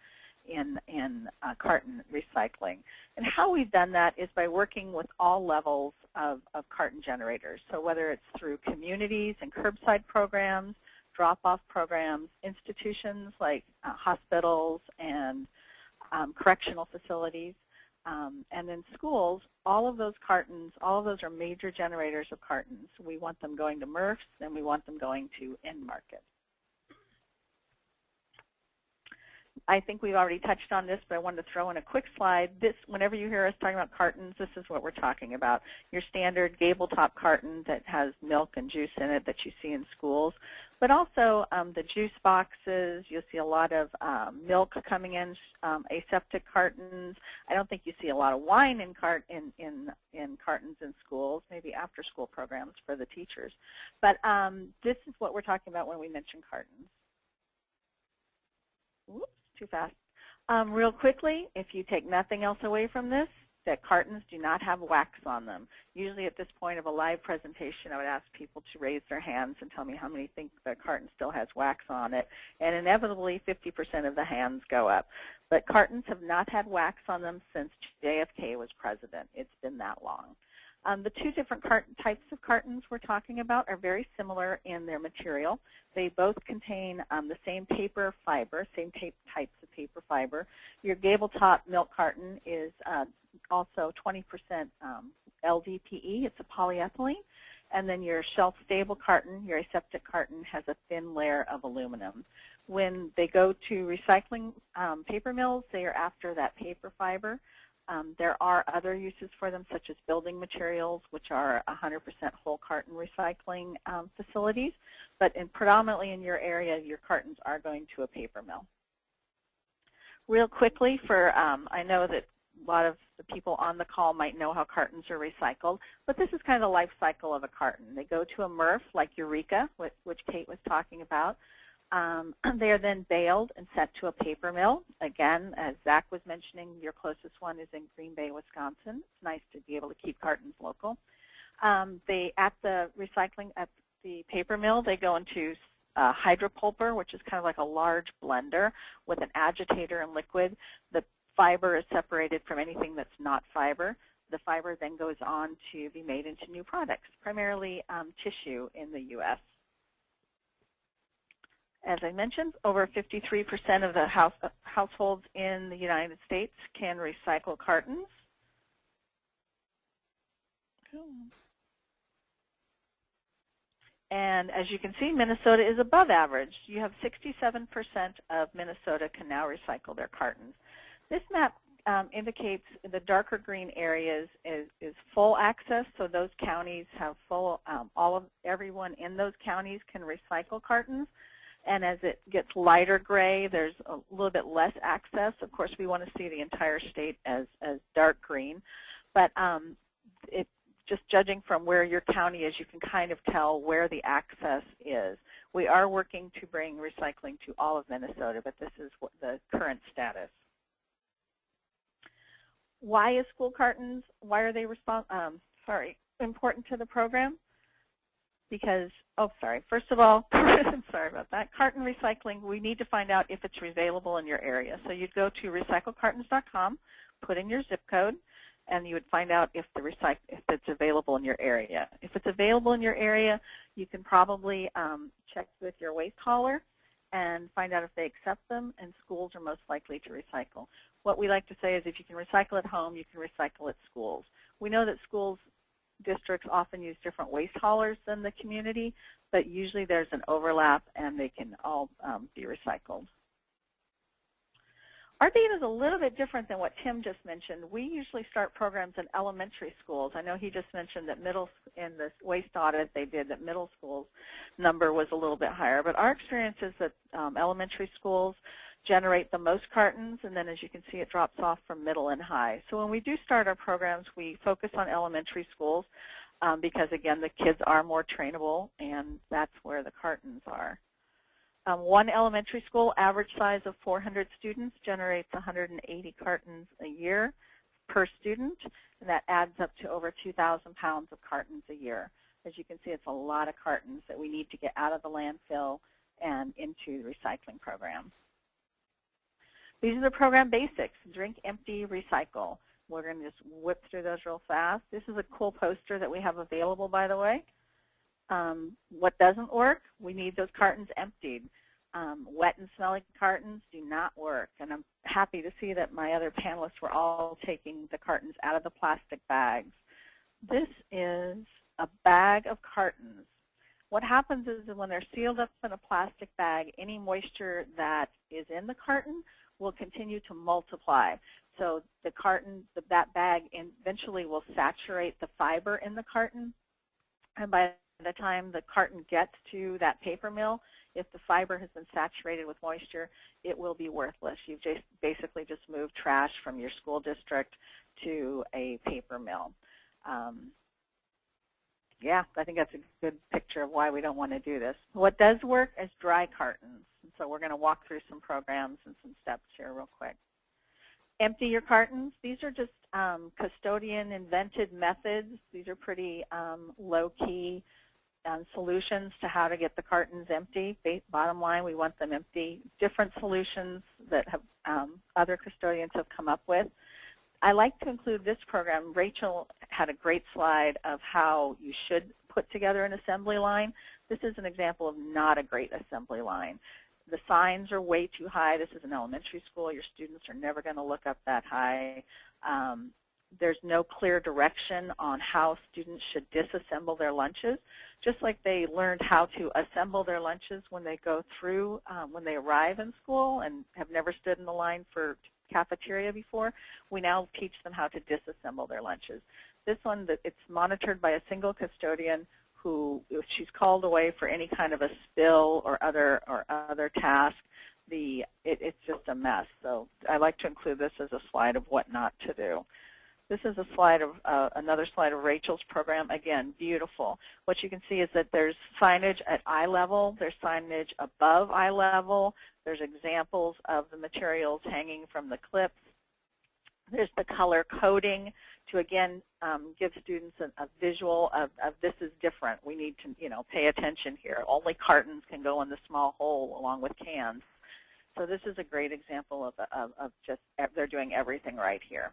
in carton recycling. And how we've done that is by working with all levels of carton generators. So whether it's through communities and curbside programs, drop-off programs, institutions like hospitals and correctional facilities, and then schools, all of those cartons, all of those are major generators of cartons. We want them going to MRFs, and we want them going to end market. I think we've already touched on this, but I wanted to throw in a quick slide. Whenever you hear us talking about cartons, this is what we're talking about. Your standard gable-top carton that has milk and juice in it that you see in schools, but also the juice boxes. You'll see a lot of milk coming in, aseptic cartons. I don't think you see a lot of wine in cartons in schools, maybe after-school programs for the teachers. But this is what we're talking about when we mention cartons. Oops. Too fast. Real quickly, if you take nothing else away from this, that cartons do not have wax on them. Usually at this point of a live presentation, I would ask people to raise their hands and tell me how many think the carton still has wax on it. And inevitably, 50% of the hands go up. But cartons have not had wax on them since JFK was president. It's been that long. The two different types of cartons we're talking about are very similar in their material. They both contain the same paper fiber, same types of paper fiber. Your gable-top milk carton is also 20% LDPE. It's a polyethylene. And then your shelf-stable carton, your aseptic carton, has a thin layer of aluminum. When they go to recycling paper mills, they are after that paper fiber. There are other uses for them, such as building materials, which are 100% whole carton recycling facilities. But predominantly in your area, your cartons are going to a paper mill. Real quickly, I know that a lot of the people on the call might know how cartons are recycled, but this is kind of the life cycle of a carton. They go to a MRF, like Eureka, which Kate was talking about. They are then baled and sent to a paper mill. Again, as Zach was mentioning, your closest one is in Green Bay, Wisconsin. It's nice to be able to keep cartons local. At the paper mill, they go into hydropulper, which is kind of like a large blender with an agitator and liquid. The fiber is separated from anything that's not fiber. The fiber then goes on to be made into new products, primarily tissue in the U.S. As I mentioned, over 53% of the households in the United States can recycle cartons. And as you can see, Minnesota is above average. You have 67% of Minnesota can now recycle their cartons. This map indicates the darker green areas is full access, so those counties have full, everyone in those counties can recycle cartons. And as it gets lighter gray, there's a little bit less access. Of course, we want to see the entire state as dark green. But just judging from where your county is, you can kind of tell where the access is. We are working to bring recycling to all of Minnesota, but this is what the current status. Why is school cartons, why are they important to the program? Because, first of all, sorry about that, carton recycling, we need to find out if it's available in your area. So you'd go to recyclecartons.com, put in your zip code, and you would find out if it's available in your area. If it's available in your area, you can probably check with your waste hauler and find out if they accept them, and schools are most likely to recycle. What we like to say is if you can recycle at home, you can recycle at schools. We know that schools districts often use different waste haulers than the community, but usually there's an overlap and they can all be recycled. Our data is a little bit different than what Tim just mentioned. We usually start programs in elementary schools. I know he just mentioned that in the waste audit they did, that middle schools number was a little bit higher, but our experience is that elementary schools generate the most cartons, and then as you can see it drops off from middle and high. So when we do start our programs, we focus on elementary schools because again the kids are more trainable, and that's where the cartons are. One elementary school, average size of 400 students, generates 180 cartons a year per student, and that adds up to over 2,000 pounds of cartons a year. As you can see, it's a lot of cartons that we need to get out of the landfill and into the recycling program. These are the program basics: drink, empty, recycle. We're going to just whip through those real fast. This is a cool poster that we have available, by the way. What doesn't work? We need those cartons emptied. Wet and smelly cartons do not work, and I'm happy to see that my other panelists were all taking the cartons out of the plastic bags. This is a bag of cartons. What happens is that when they're sealed up in a plastic bag, any moisture that is in the carton will continue to multiply. So the carton, that bag eventually will saturate the fiber in the carton, and by the time the carton gets to that paper mill, if the fiber has been saturated with moisture, it will be worthless. You've just basically just moved trash from your school district to a paper mill. Yeah, I think that's a good picture of why we don't want to do this. What does work is dry cartons. And so we're going to walk through some programs and some steps here real quick. Empty your cartons. These are just custodian-invented methods. These are pretty low-key solutions to how to get the cartons empty. Bottom line, we want them empty. Different solutions that have other custodians have come up with. I like to include this program. Rachel had a great slide of how you should put together an assembly line. This is an example of not a great assembly line. The signs are way too high. This is an elementary school. Your students are never going to look up that high. There's no clear direction on how students should disassemble their lunches. Just like they learned how to assemble their lunches when they go through, when they arrive in school and have never stood in the line for cafeteria before, we now teach them how to disassemble their lunches. This one, it's monitored by a single custodian who, if she's called away for any kind of a spill or other task, it's just a mess. So I like to include this as a slide of what not to do. This is a slide of another slide of Rachel's program. Again, beautiful. What you can see is that there's signage at eye level. There's signage above eye level. There's examples of the materials hanging from the clips. There's the color coding to, again, give students a visual of this is different. We need to, pay attention here. Only cartons can go in the small hole along with cans. So this is a great example of just they're doing everything right here.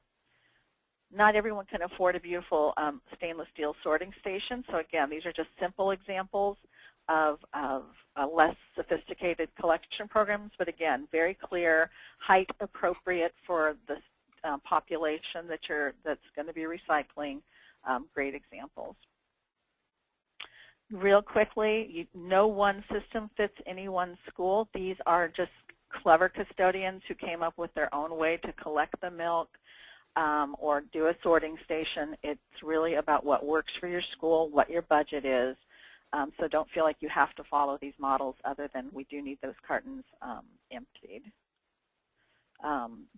Not everyone can afford a beautiful stainless steel sorting station. So again, these are just simple examples of less sophisticated collection programs, but again, very clear, height appropriate for the population that's going to be recycling. Great examples. Real quickly, no one system fits any one school. These are just clever custodians who came up with their own way to collect the milk or do a sorting station. It's really about what works for your school, what your budget is. So don't feel like you have to follow these models other than we do need those cartons emptied.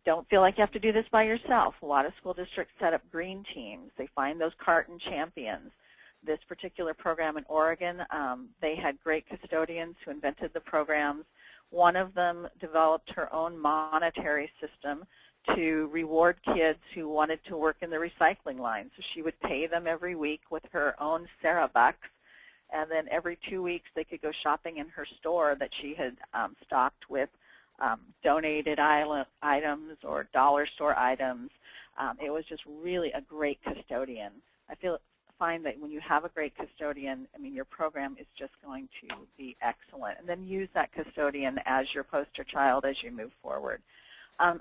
Don't feel like you have to do this by yourself. A lot of school districts set up green teams. They find those carton champions. This particular program in Oregon, they had great custodians who invented the programs. One of them developed her own monetary system to reward kids who wanted to work in the recycling line. So she would pay them every week with her own Sarah bucks, and then every 2 weeks they could go shopping in her store that she had stocked with donated items or dollar store items. It was just really a great custodian. I find that when you have a great custodian, I mean, your program is just going to be excellent. And then use that custodian as your poster child as you move forward.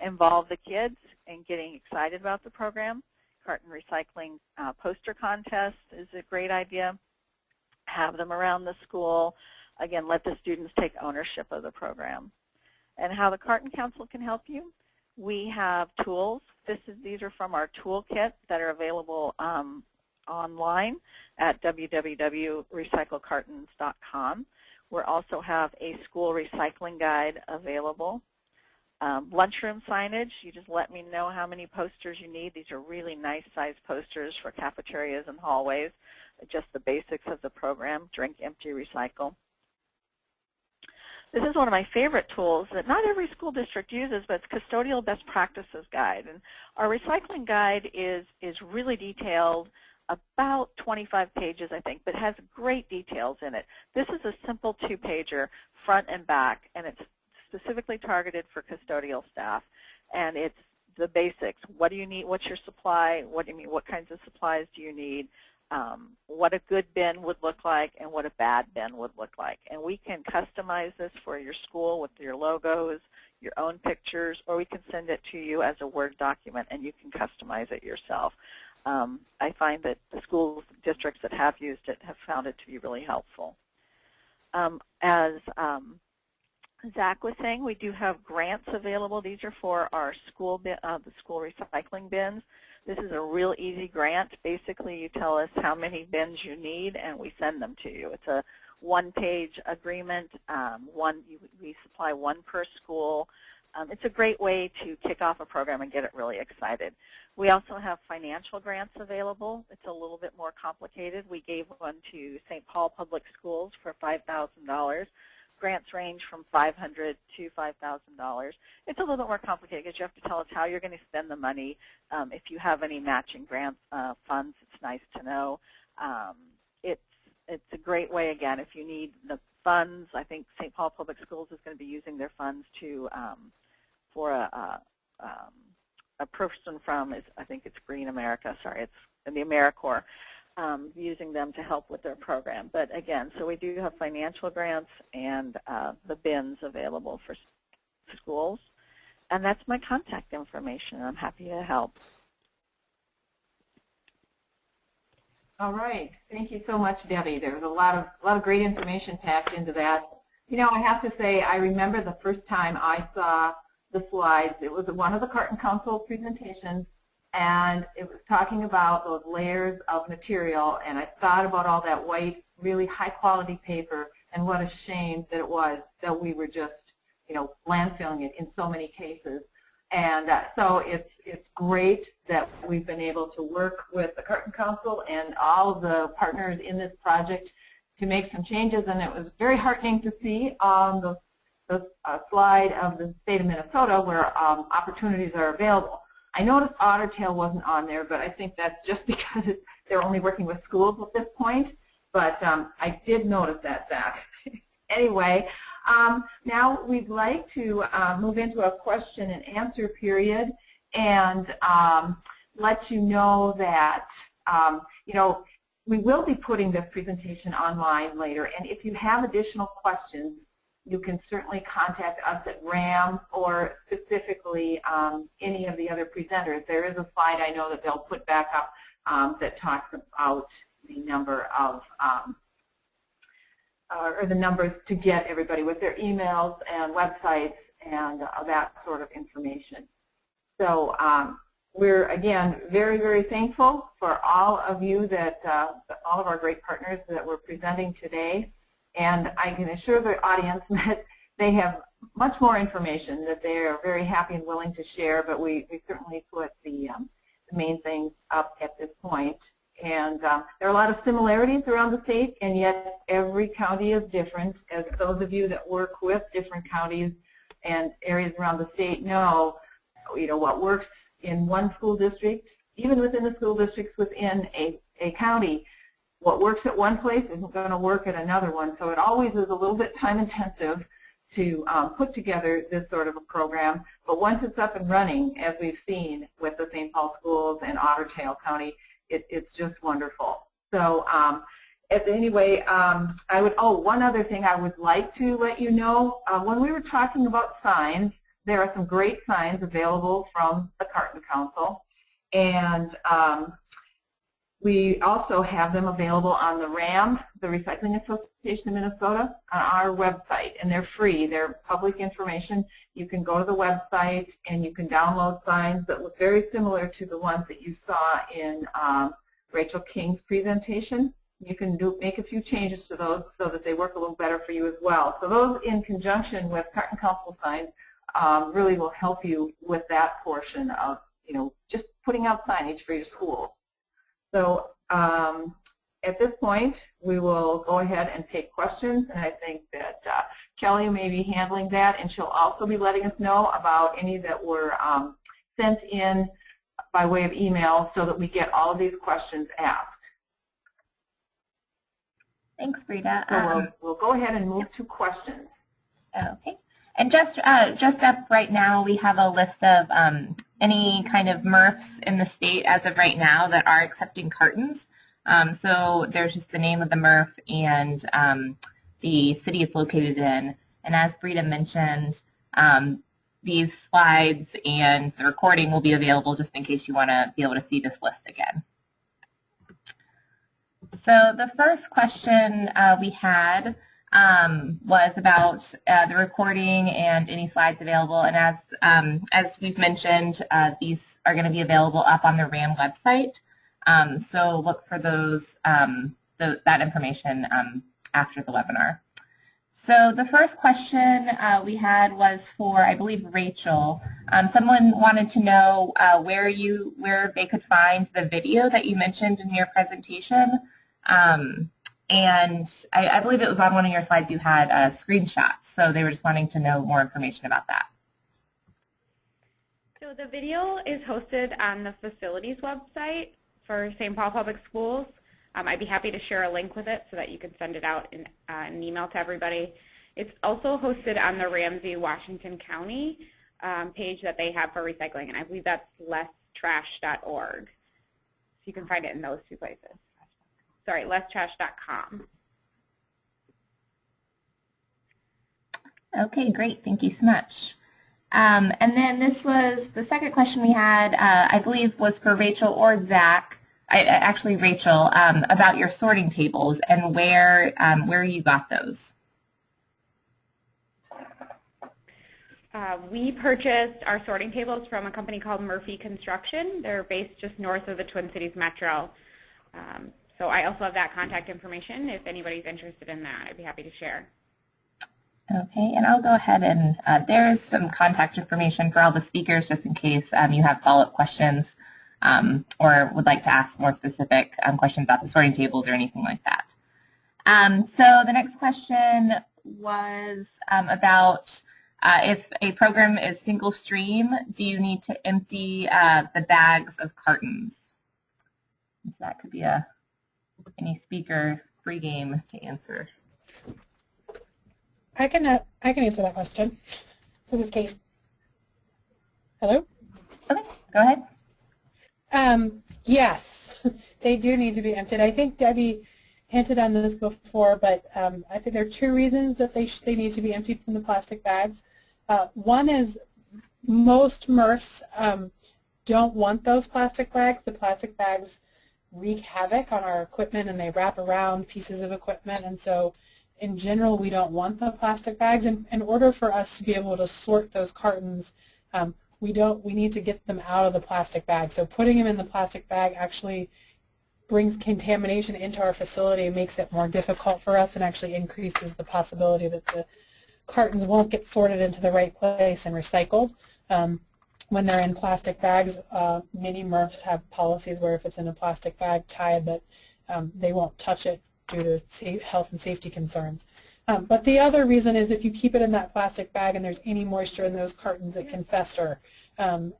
Involve the kids in getting excited about the program. Carton recycling poster contest is a great idea. Have them around the school. Again, let the students take ownership of the program. And how the Carton Council can help you. We have tools. These are from our toolkit that are available online at www.recyclecartons.com. We also have a school recycling guide available. Lunchroom signage, you just let me know how many posters you need. These are really nice sized posters for cafeterias and hallways. Just the basics of the program, drink, empty, recycle. This is one of my favorite tools that not every school district uses, but it's Custodial Best Practices Guide. And our recycling guide is really detailed, about 25 pages, I think, but has great details in it. This is a simple 2-pager, front and back, and it's specifically targeted for custodial staff. And it's the basics. What do you need? What's your supply? What do you mean? What kinds of supplies do you need? What a good bin would look like and what a bad bin would look like. And we can customize this for your school with your logos, your own pictures, or we can send it to you as a Word document and you can customize it yourself. I find that the school districts that have used it have found it to be really helpful. As Zach was saying, we do have grants available. These are for our school the school recycling bins. This is a real easy grant. Basically, you tell us how many bins you need, and we send them to you. It's a one-page agreement. We supply one per school. It's a great way to kick off a program and get it really excited. We also have financial grants available. It's a little bit more complicated. We gave one to St. Paul Public Schools for $5,000. Grants range from $500 to $5,000. It's a little bit more complicated because you have to tell us how you're going to spend the money. If you have any matching grant funds, it's nice to know. It's a great way, again, if you need the funds. I think St. Paul Public Schools is going to be using their funds to for a person from, I think it's Green America, sorry, it's in the AmeriCorps. Using them to help with their program. But again, so we do have financial grants and the bins available for schools. And that's my contact information. I'm happy to help. All right. Thank you so much, Debbie. There was a lot of great information packed into that. You know, I have to say, I remember the first time I saw the slides. It was one of the Carton Council presentations, and it was talking about those layers of material, and I thought about all that white, really high-quality paper, and what a shame that it was that we were just, you know, landfilling it in so many cases. And so it's great that we've been able to work with the Carton Council and all of the partners in this project to make some changes, and it was very heartening to see on the slide of the state of Minnesota where opportunities are available. I noticed Otter Tail wasn't on there, but I think that's just because they're only working with schools at this point. But I did notice that, Zach. Anyway, now we'd like to move into a question and answer period and let you know that, you know, we will be putting this presentation online later, and if you have additional questions, you can certainly contact us at RAM or specifically any of the other presenters. There is a slide I know that they'll put back up that talks about the number of, or the numbers to get everybody with their emails and websites and that sort of information. So we're, again, very, very thankful for all of you that, all of our great partners that we're presenting today. And I can assure the audience that they have much more information that they are very happy and willing to share, but we certainly put the main things up at this point. And there are a lot of similarities around the state, and yet every county is different. As those of you that work with different counties and areas around the state know, what works in one school district, even within the school districts within a county, what works at one place isn't going to work at another one. So it always is a little bit time intensive to put together this sort of a program. But once it's up and running, as we've seen with the St. Paul schools and Otter Tail County, it's just wonderful. So anyway, one other thing I would like to let you know, when we were talking about signs, there are some great signs available from the Carton Council. And we also have them available on the RAM, the Recycling Association of Minnesota, on our website, and they're free. They're public information. You can go to the website and you can download signs that look very similar to the ones that you saw in Rachel King's presentation. You can make a few changes to those so that they work a little better for you as well. So those, in conjunction with Carton Council signs, really will help you with that portion of, just putting out signage for your schools. So at this point, we will go ahead and take questions, and I think that Kelly may be handling that, and she'll also be letting us know about any that were sent in by way of email so that we get all of these questions asked. Thanks, Brita. So we'll go ahead and move to questions. Okay. And just up right now, we have a list of any kind of MRFs in the state as of right now that are accepting cartons. So there's just the name of the MRF and the city it's located in. And as Brita mentioned, these slides and the recording will be available just in case you want to be able to see this list again. So the first question we had was about the recording and any slides available. And as we've mentioned, these are going to be available up on the RAM website. So look for those that information after the webinar. So the first question we had was for, I believe, Rachel. Someone wanted to know where they could find the video that you mentioned in your presentation. And I believe it was on one of your slides you had screenshots, so they were just wanting to know more information about that. So the video is hosted on the facilities website for St. Paul Public Schools. I'd be happy to share a link with it so that you can send it out in an email to everybody. It's also hosted on the Ramsey Washington County page that they have for recycling, and I believe that's lesstrash.org. So you can find it in those two places. Sorry, lesstrash.com. Okay, great. Thank you so much. And then this was the second question we had, I believe was for Rachel or Zach, actually Rachel, about your sorting tables and where you got those. We purchased our sorting tables from a company called Murphy Construction. They're based just north of the Twin Cities Metro. So I also have that contact information. If anybody's interested in that, I'd be happy to share. Okay, and I'll go ahead and there's some contact information for all the speakers just in case you have follow-up questions or would like to ask more specific questions about the sorting tables or anything like that. So the next question was about if a program is single stream, do you need to empty the bags of cartons? So that could be any speaker free game to answer. I can answer that question. This is Kate. Hello? Okay, go ahead. Yes. they do need to be emptied. I think Debbie hinted on this before, but I think there are two reasons that they need to be emptied from the plastic bags. One is most MRFs don't want those plastic bags. The plastic bags wreak havoc on our equipment and they wrap around pieces of equipment, and so in general we don't want the plastic bags. In order for us to be able to sort those cartons, we need to get them out of the plastic bag. So putting them in the plastic bag actually brings contamination into our facility and makes it more difficult for us and actually increases the possibility that the cartons won't get sorted into the right place and recycled. When they're in plastic bags, many MRFs have policies where if it's in a plastic bag tied that they won't touch it due to health and safety concerns. But the other reason is if you keep it in that plastic bag and there's any moisture in those cartons, it can fester. And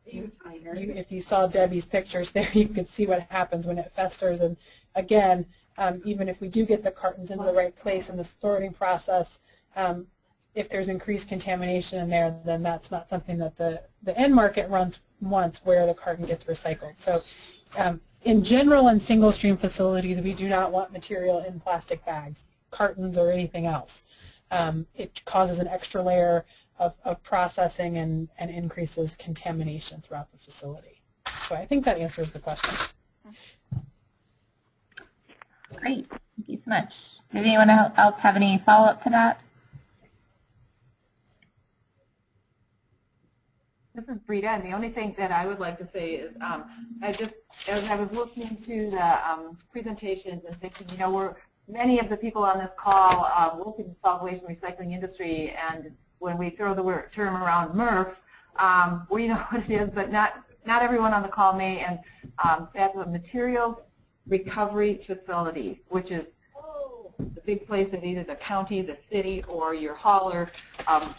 if you saw Debbie's pictures there, you could see what happens when it festers. And again, even if we do get the cartons into the right place in the sorting process, if there's increased contamination in there, then that's not something that the end market wants where the carton gets recycled. So in general, in single stream facilities, we do not want material in plastic bags, cartons or anything else. It causes an extra layer of processing and increases contamination throughout the facility. So I think that answers the question. Great, thank you so much. Did anyone else have any follow-up to that? This is Brita, and the only thing that I would like to say is, as I was listening to the presentations and thinking, many of the people on this call work in the solid waste and recycling industry, and when we throw the term around MRF, we know what it is, but not everyone on the call may, and that's a materials recovery facility, which is the big place that either the county, the city, or your hauler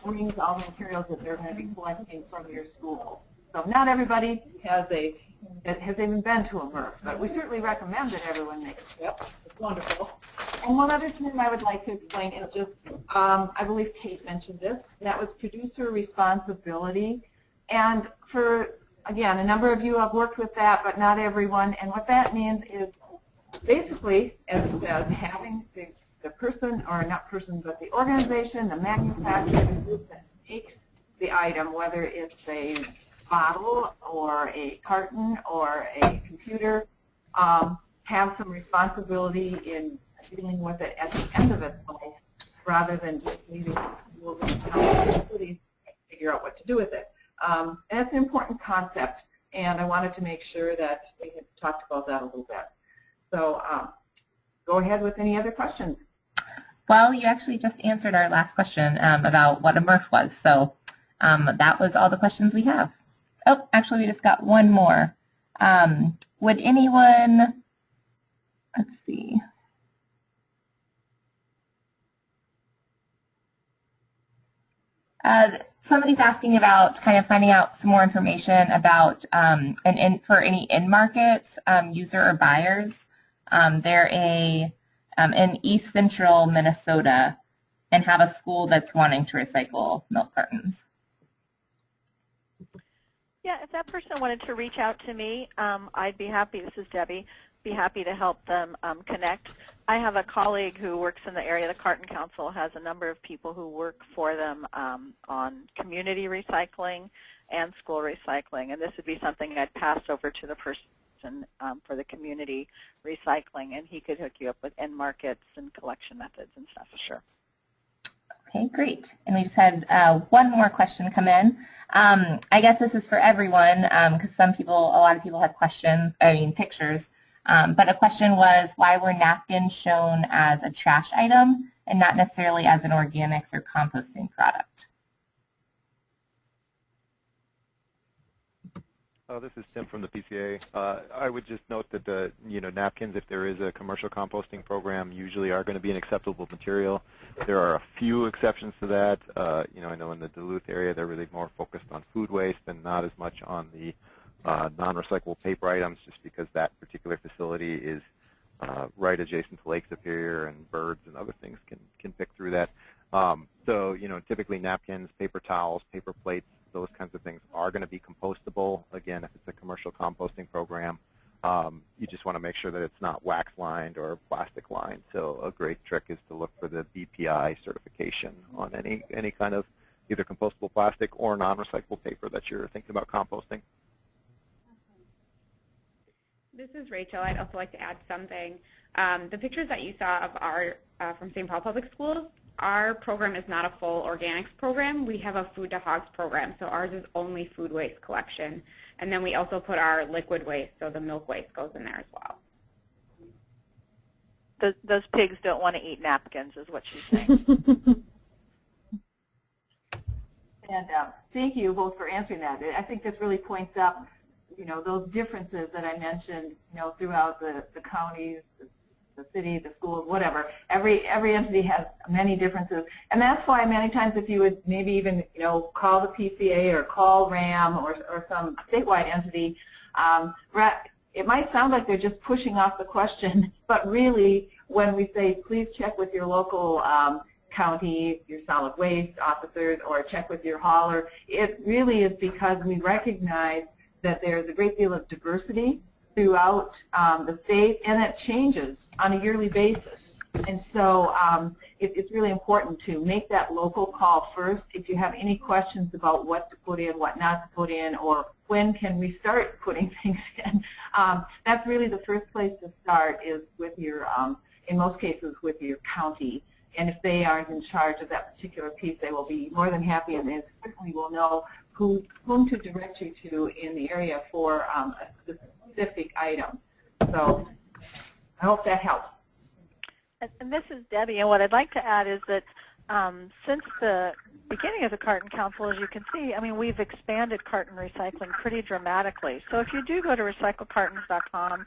brings all the materials that they're going to be collecting from your school. So not everybody has even been to a MRF, but we certainly recommend that everyone make it. Yep, it's wonderful. And one other thing I would like to explain is just, I believe Kate mentioned this, that was producer responsibility. And for, again, a number of you have worked with that, but not everyone. And what that means is basically, as it says, having the person, or not person, but the organization, the manufacturer, the group that makes the item, whether it's a bottle or a carton or a computer, have some responsibility in dealing with it at the end of its life, rather than just leaving the schools and cities to figure out what to do with it. And that's an important concept, and I wanted to make sure that we had talked about that a little bit. So go ahead with any other questions. Well, you actually just answered our last question about what a MRF was. So that was all the questions we have. Oh, actually, we just got one more. Would anyone, let's see. Somebody's asking about kind of finding out some more information about, for any end markets, user or buyers. They're in East Central Minnesota and have a school that's wanting to recycle milk cartons. Yeah, if that person wanted to reach out to me, I'd be happy, this is Debbie, be happy to help them connect. I have a colleague who works in the area. The Carton Council has a number of people who work for them on community recycling and school recycling, and this would be something I'd pass over to the person for the community recycling, and he could hook you up with end markets and collection methods and stuff for sure. Okay, great. And we just had one more question come in. I guess this is for everyone because a lot of people had questions, pictures. But a question was, why were napkins shown as a trash item and not necessarily as an organics or composting product? This is Tim from the PCA. I would just note that the napkins, if there is a commercial composting program, usually are going to be an acceptable material. There are a few exceptions to that. I know in the Duluth area they're really more focused on food waste and not as much on the non-recyclable paper items, just because that particular facility is right adjacent to Lake Superior, and birds and other things can pick through that. So typically napkins, paper towels, paper plates, those kinds of things are going to be compostable. Again, if it's a commercial composting program, make sure that it's not wax lined or plastic lined. So a great trick is to look for the BPI certification on any kind of either compostable plastic or non-recyclable paper that you're thinking about composting. This is Rachel. I'd also like to add something. The pictures that you saw of our from St. Paul Public Schools, our program is not a full organics program. We have a food to hogs program, so ours is only food waste collection. And then we also put our liquid waste, so the milk waste goes in there as well. Those pigs don't want to eat napkins, is what she's saying. And thank you both for answering that. I think this really points up, those differences that I mentioned, throughout the counties, the city, the schools, whatever. Every entity has many differences, and that's why many times if you would maybe even call the PCA or call RAM or some statewide entity, it might sound like they're just pushing off the question, but really when we say please check with your local county, your solid waste officers, or check with your hauler, it really is because we recognize that there's a great deal of diversity throughout the state, and that changes on a yearly basis. And so it's really important to make that local call first. If you have any questions about what to put in, what not to put in, or when can we start putting things in, that's really the first place to start, is with your, in most cases, with your county. And if they aren't in charge of that particular piece, they will be more than happy, and they certainly will know whom to direct you to in the area for a specific item. So I hope that helps. And this is Debbie, and what I'd like to add is that since the beginning of the Carton Council, as you can see, we've expanded carton recycling pretty dramatically. So if you do go to recyclecartons.com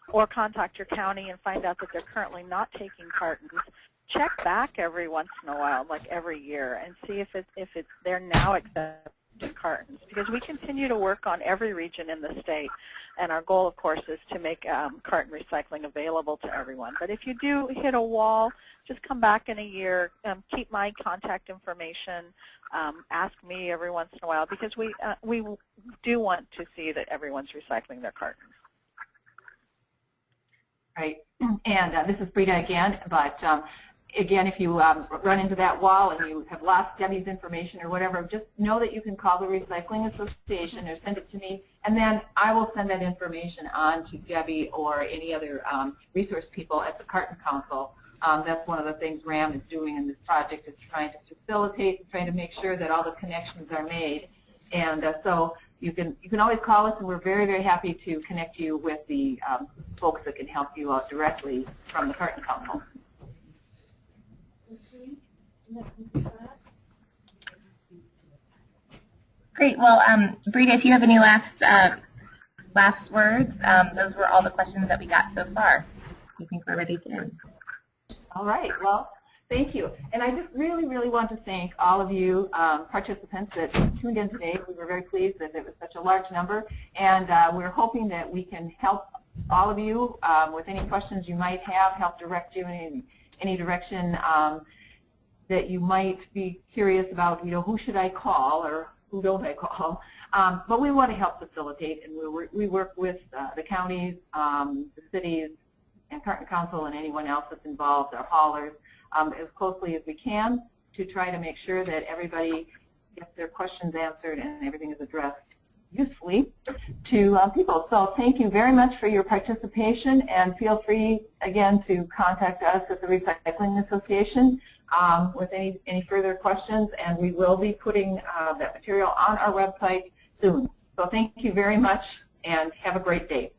or contact your county and find out that they're currently not taking cartons, check back every once in a while, like every year, and see if they're now accepting cartons, because we continue to work on every region in the state, and our goal, of course, is to make carton recycling available to everyone. But if you do hit a wall, just come back in a year, keep my contact information, ask me every once in a while, because we do want to see that everyone's recycling their cartons. Right, and this is Brita again, but again, if you run into that wall and you have lost Debbie's information or whatever, just know that you can call the Recycling Association or send it to me, and then I will send that information on to Debbie or any other resource people at the Carton Council. That's one of the things RAM is doing in this project, is trying to facilitate and trying to make sure that all the connections are made. And so you can always call us, and we're very, very happy to connect you with the folks that can help you out directly from the Carton Council. Great. Well, Brita, if you have any last words, those were all the questions that we got so far. I think we're ready to end. All right. Well, thank you. And I just really, really want to thank all of you participants that tuned in today. We were very pleased that it was such a large number, and we're hoping that we can help all of you with any questions you might have, help direct you in any direction that you might be curious about, who should I call or who don't I call. But we want to help facilitate, and we work with the counties, the cities, and Carton Council and anyone else that's involved, our haulers, as closely as we can to try to make sure that everybody gets their questions answered and everything is addressed usefully to people. So thank you very much for your participation, and feel free again to contact us at the Recycling Association with any further questions, and we will be putting that material on our website soon. So thank you very much, and have a great day.